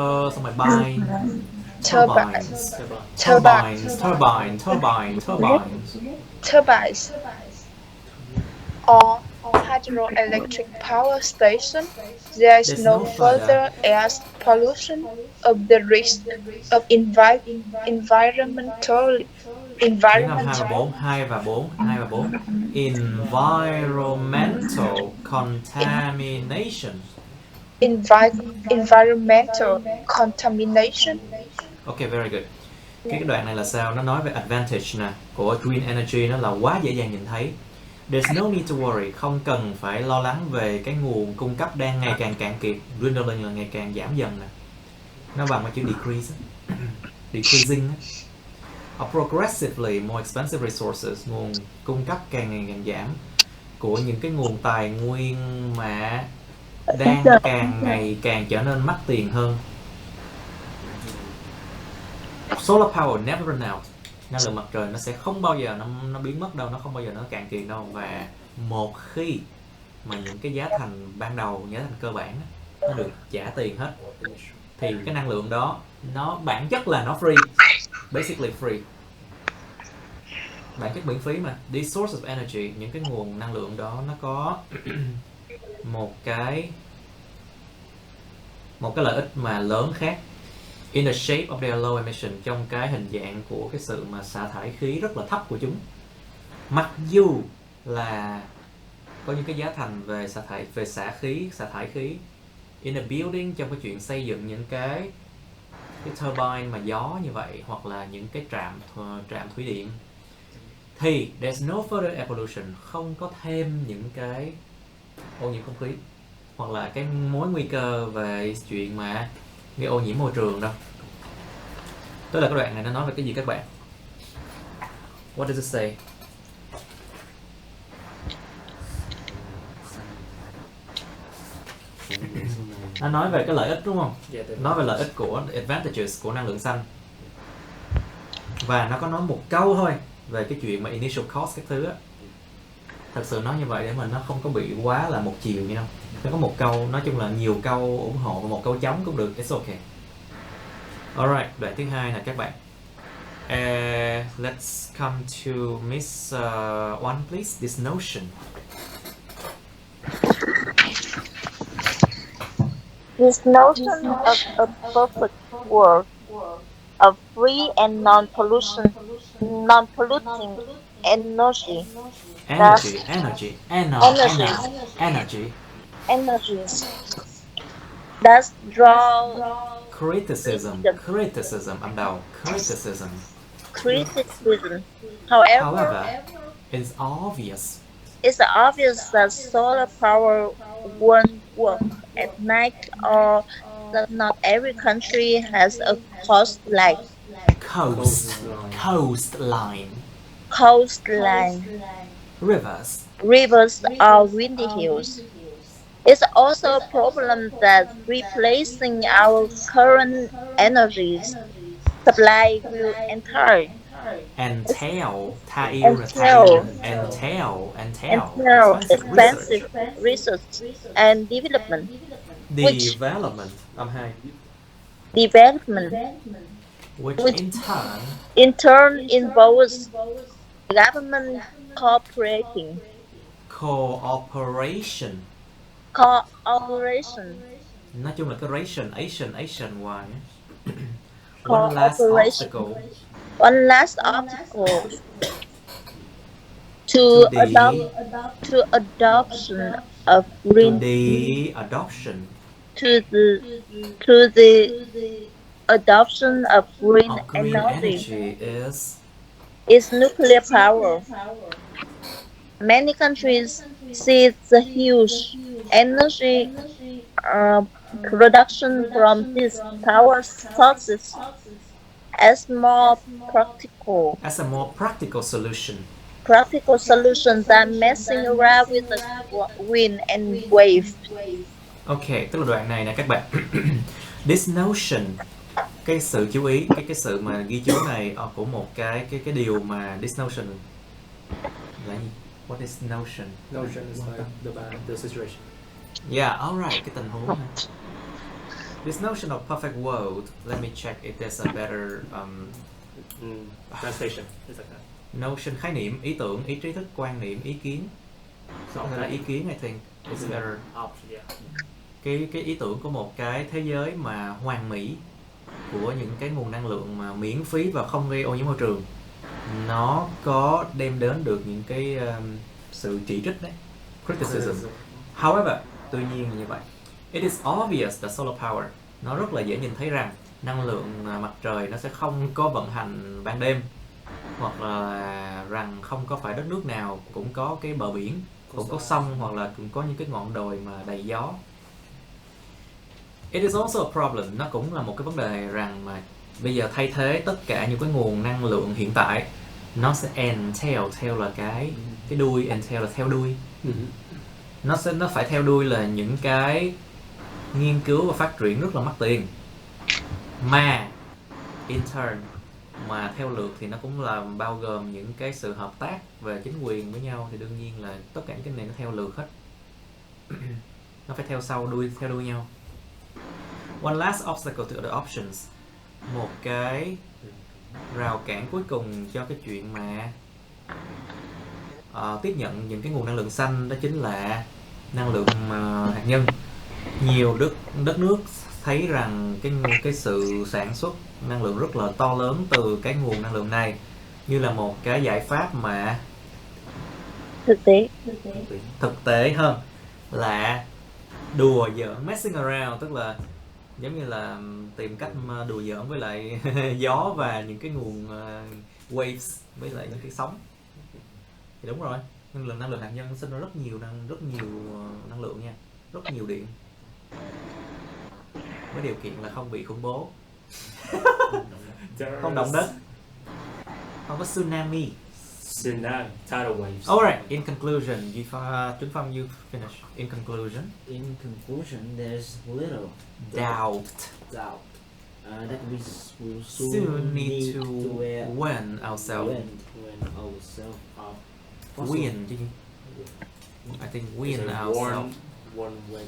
or hydroelectric power station. There is no further air pollution of the risk of environmental contamination. Environmental contamination. Okay, very good. Cái đoạn này là sao? Nó nói về advantage nè của green energy, nó là quá dễ dàng nhìn thấy. There's no need to worry, không cần phải lo lắng về cái nguồn cung cấp đang ngày càng cạn kiệt. Dwindling là ngày càng giảm dần nè. Nó bằng cái chữ decrease, decreasing. Progressively more expensive resources, nguồn cung cấp càng ngày càng giảm của những cái nguồn tài nguyên mà đang càng ngày càng trở nên mắc tiền hơn. Solar power never run out. Năng lượng mặt trời nó sẽ không bao giờ nó biến mất đâu, nó không bao giờ nó cạn kiệt đâu. Và một khi mà những cái giá thành ban đầu, giá thành cơ bản nó được trả tiền hết, thì cái năng lượng đó nó bản chất là nó free, basically free, bản chất miễn phí mà. These sources of energy, những cái nguồn năng lượng đó nó có một cái lợi ích mà lớn khác. in the shape of their low emission, trong cái hình dạng của cái sự mà xả thải khí rất là thấp của chúng. Mặc dù là có những cái giá thành về xả thải khí in a building, trong cái chuyện xây dựng những cái turbine mà gió như vậy, hoặc là những cái trạm thủy điện, thì there's no further air pollution, không có thêm những cái ô nhiễm không khí hoặc là cái mối nguy cơ về chuyện mà gây ô nhiễm môi trường đâu. Tức là cái đoạn này nó nói về cái gì các bạn? What does it say? Nó nói về cái lợi ích đúng không? Nói về lợi ích của advantages của năng lượng xanh. Và nó có nói một câu thôi về cái chuyện mà initial cost các thứ á. Thật sự nói như vậy để mà nó không có bị quá là một chiều như đâu. Nó có một câu, nói chung là nhiều câu ủng hộ và một câu chống cũng được. It's okay. Alright, đoạn thứ hai là các bạn. Let's come to Miss One, please. This notion. This notion of a perfect world of free and non-polluting energy. Energies does draw criticism. However, it's obvious that solar power won't work at night, or that not every country has a coastline. Rivers or windy hills. It's also a problem that replacing our current energy supply will entail expensive research and development, which in turn involves government cooperation. Nói chung là cái Asian hoài. One last obstacle to the adoption of green energy is nuclear power. Many countries see the huge energy production from these power sources as a more practical solution than messing around with the wind and wave. Ok, tức là đoạn này nè các bạn. This notion, cái sự chú ý, cái sự mà ghi chú này của một cái điều mà this notion là gì? What is notion? Notion is like the situation. Yeah, alright, cái tình huống này. This notion of perfect world, let me check if there's a better translation. It's like that. Notion, khái niệm, ý tưởng, ý trí thức, quan niệm, ý kiến. Hay là ý kiến, I think it's better. Cái ý tưởng của một cái thế giới mà hoàn mỹ, của những cái nguồn năng lượng mà miễn phí và không gây ô nhiễm môi trường, nó có đem đến được những cái sự chỉ trích đấy, criticism. However, tuy nhiên như vậy, it is obvious that solar power, nó rất là dễ nhìn thấy rằng năng lượng mặt trời nó sẽ không có vận hành ban đêm, hoặc là rằng không có phải đất nước nào cũng có cái bờ biển, cũng có sông, hoặc là cũng có những cái ngọn đồi mà đầy gió. It is also a problem, nó cũng là một cái vấn đề rằng mà bây giờ thay thế tất cả những cái nguồn năng lượng hiện tại, nó sẽ entail, theo là cái đuôi, entail là theo đuôi. Nó phải theo đuôi là những cái nghiên cứu và phát triển rất là mắc tiền, mà in turn, mà theo lượt thì nó cũng là bao gồm những cái sự hợp tác về chính quyền với nhau, thì đương nhiên là tất cả những cái này nó theo lượt hết. Nó phải theo đuôi nhau. One last obstacle to the options, một cái rào cản cuối cùng cho cái chuyện mà tiếp nhận những cái nguồn năng lượng xanh, đó chính là năng lượng hạt nhân. Nhiều đất nước thấy rằng cái sự sản xuất năng lượng rất là to lớn từ cái nguồn năng lượng này như là một cái giải pháp mà thực tế hơn là đùa giỡn, messing around, tức là giống như là tìm cách mà đùa giỡn với lại gió và những cái nguồn waves, với lại những cái sóng. Thì đúng rồi, năng lượng hạt nhân sinh ra rất nhiều năng lượng nha, rất nhiều điện, với điều kiện là không bị khủng bố, không động đất, không có tsunami. Tsunami, tidal waves. Alright, in conclusion, Tuấn Phong, you finish. In conclusion, there's little doubt doubt that we will soon need to win win ourselves. ourselves of fossil Win, chứ. I think win It's a ourselves. one win.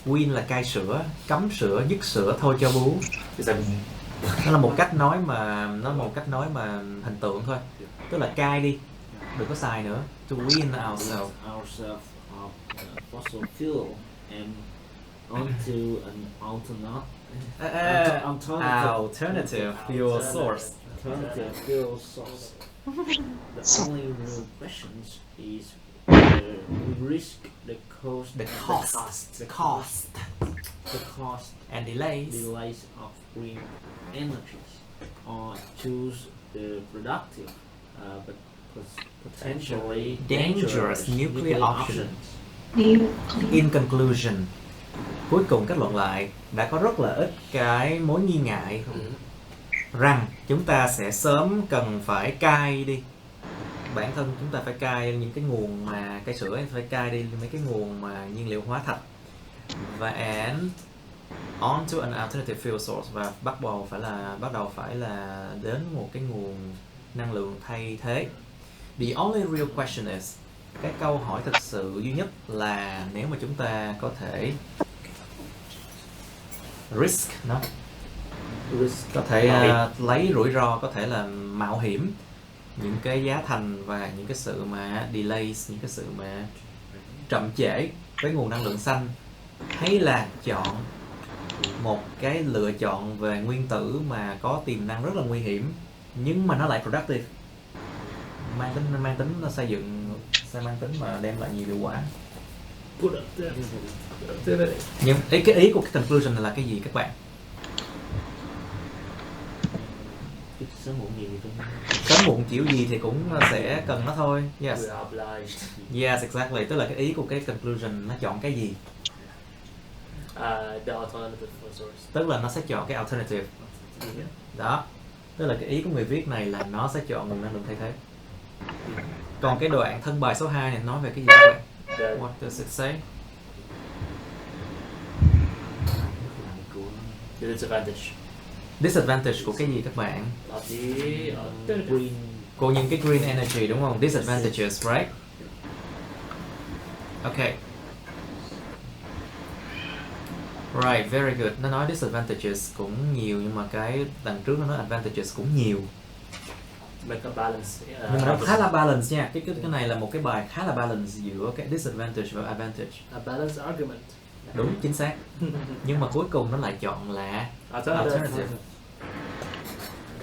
Win là cai sữa, cấm sữa, dứt sữa thôi cho bú. It's like Nó là một cách nói mà hình tượng thôi. Tức là cai đi, đừng có xài nữa. To win ourselves. of fossil fuel and onto an Alternative fuel source. alternative fuel source. The only real question is whether we risk the cost And delays of green energies or choose the productive but potentially dangerous nuclear options. In conclusion, cuối cùng kết luận lại, đã có rất là ít cái mối nghi ngại rằng chúng ta sẽ sớm cần phải cai đi. Bản thân chúng ta phải cai những cái nguồn mà cai sữa, phải cai đi mấy cái nguồn mà nhiên liệu hóa thạch, và and onto an alternative fuel source, và bắt đầu phải là đến một cái nguồn năng lượng thay thế. The only real question is, cái câu hỏi thực sự duy nhất là nếu mà chúng ta có thể risk nó, có thể lấy rủi ro, có thể là mạo hiểm những cái giá thành và những cái sự mà delays, những cái sự mà chậm trễ với nguồn năng lượng xanh, hay là chọn một cái lựa chọn về nguyên tử mà có tiềm năng rất là nguy hiểm nhưng mà nó lại productive, mang tính nó xây dựng, sẽ mang tính mà đem lại nhiều hiệu quả. Nhưng cái ý của cái conclusion này là cái gì các bạn? Sớm muộn kiểu gì thì cũng sẽ cần nó thôi. Yes. we are obliged. Yes, exactly. Tức là cái ý của cái conclusion nó chọn cái gì? The alternative fuel source. Tức là nó sẽ chọn cái alternative. Đó. Tức là cái ý của người viết này là nó sẽ chọn nguồn năng lượng thay thế. Còn cái đoạn thân bài số 2 này nói về cái gì các bạn? What does it say? The disadvantage. Disadvantage của cái gì các bạn? Green. Của những cái green energy đúng không? Disadvantages, right? Okay. Right, very good. Nó nói disadvantages cũng nhiều nhưng mà cái đằng trước nó nói advantages cũng nhiều. Make a balance. Nhưng mà nó khá là balance nha. Cái này là một cái bài khá là balance giữa cái disadvantage và advantage. A balanced argument. Đúng, chính xác. Nhưng mà cuối cùng nó lại chọn là alternative.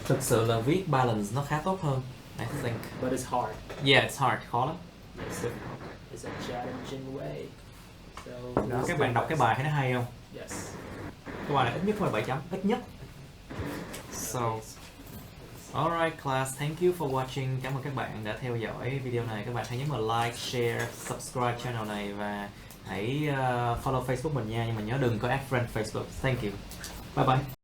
Thực sự là viết balance nó khá tốt hơn, I think. But it's hard. Yeah, it's hard, khó lắm. Yes. It's a challenging way. Đó, các bạn đọc cái bài thấy nó hay không? Yes. Cái bài này ít nhất phải 7 chấm, ít nhất. So, alright class, thank you for watching. Cảm ơn các bạn đã theo dõi video này. Các bạn hãy nhấn vào like, share, subscribe channel này và hãy follow Facebook mình nha. Nhưng mà nhớ đừng có add friend Facebook. Thank you. Bye bye.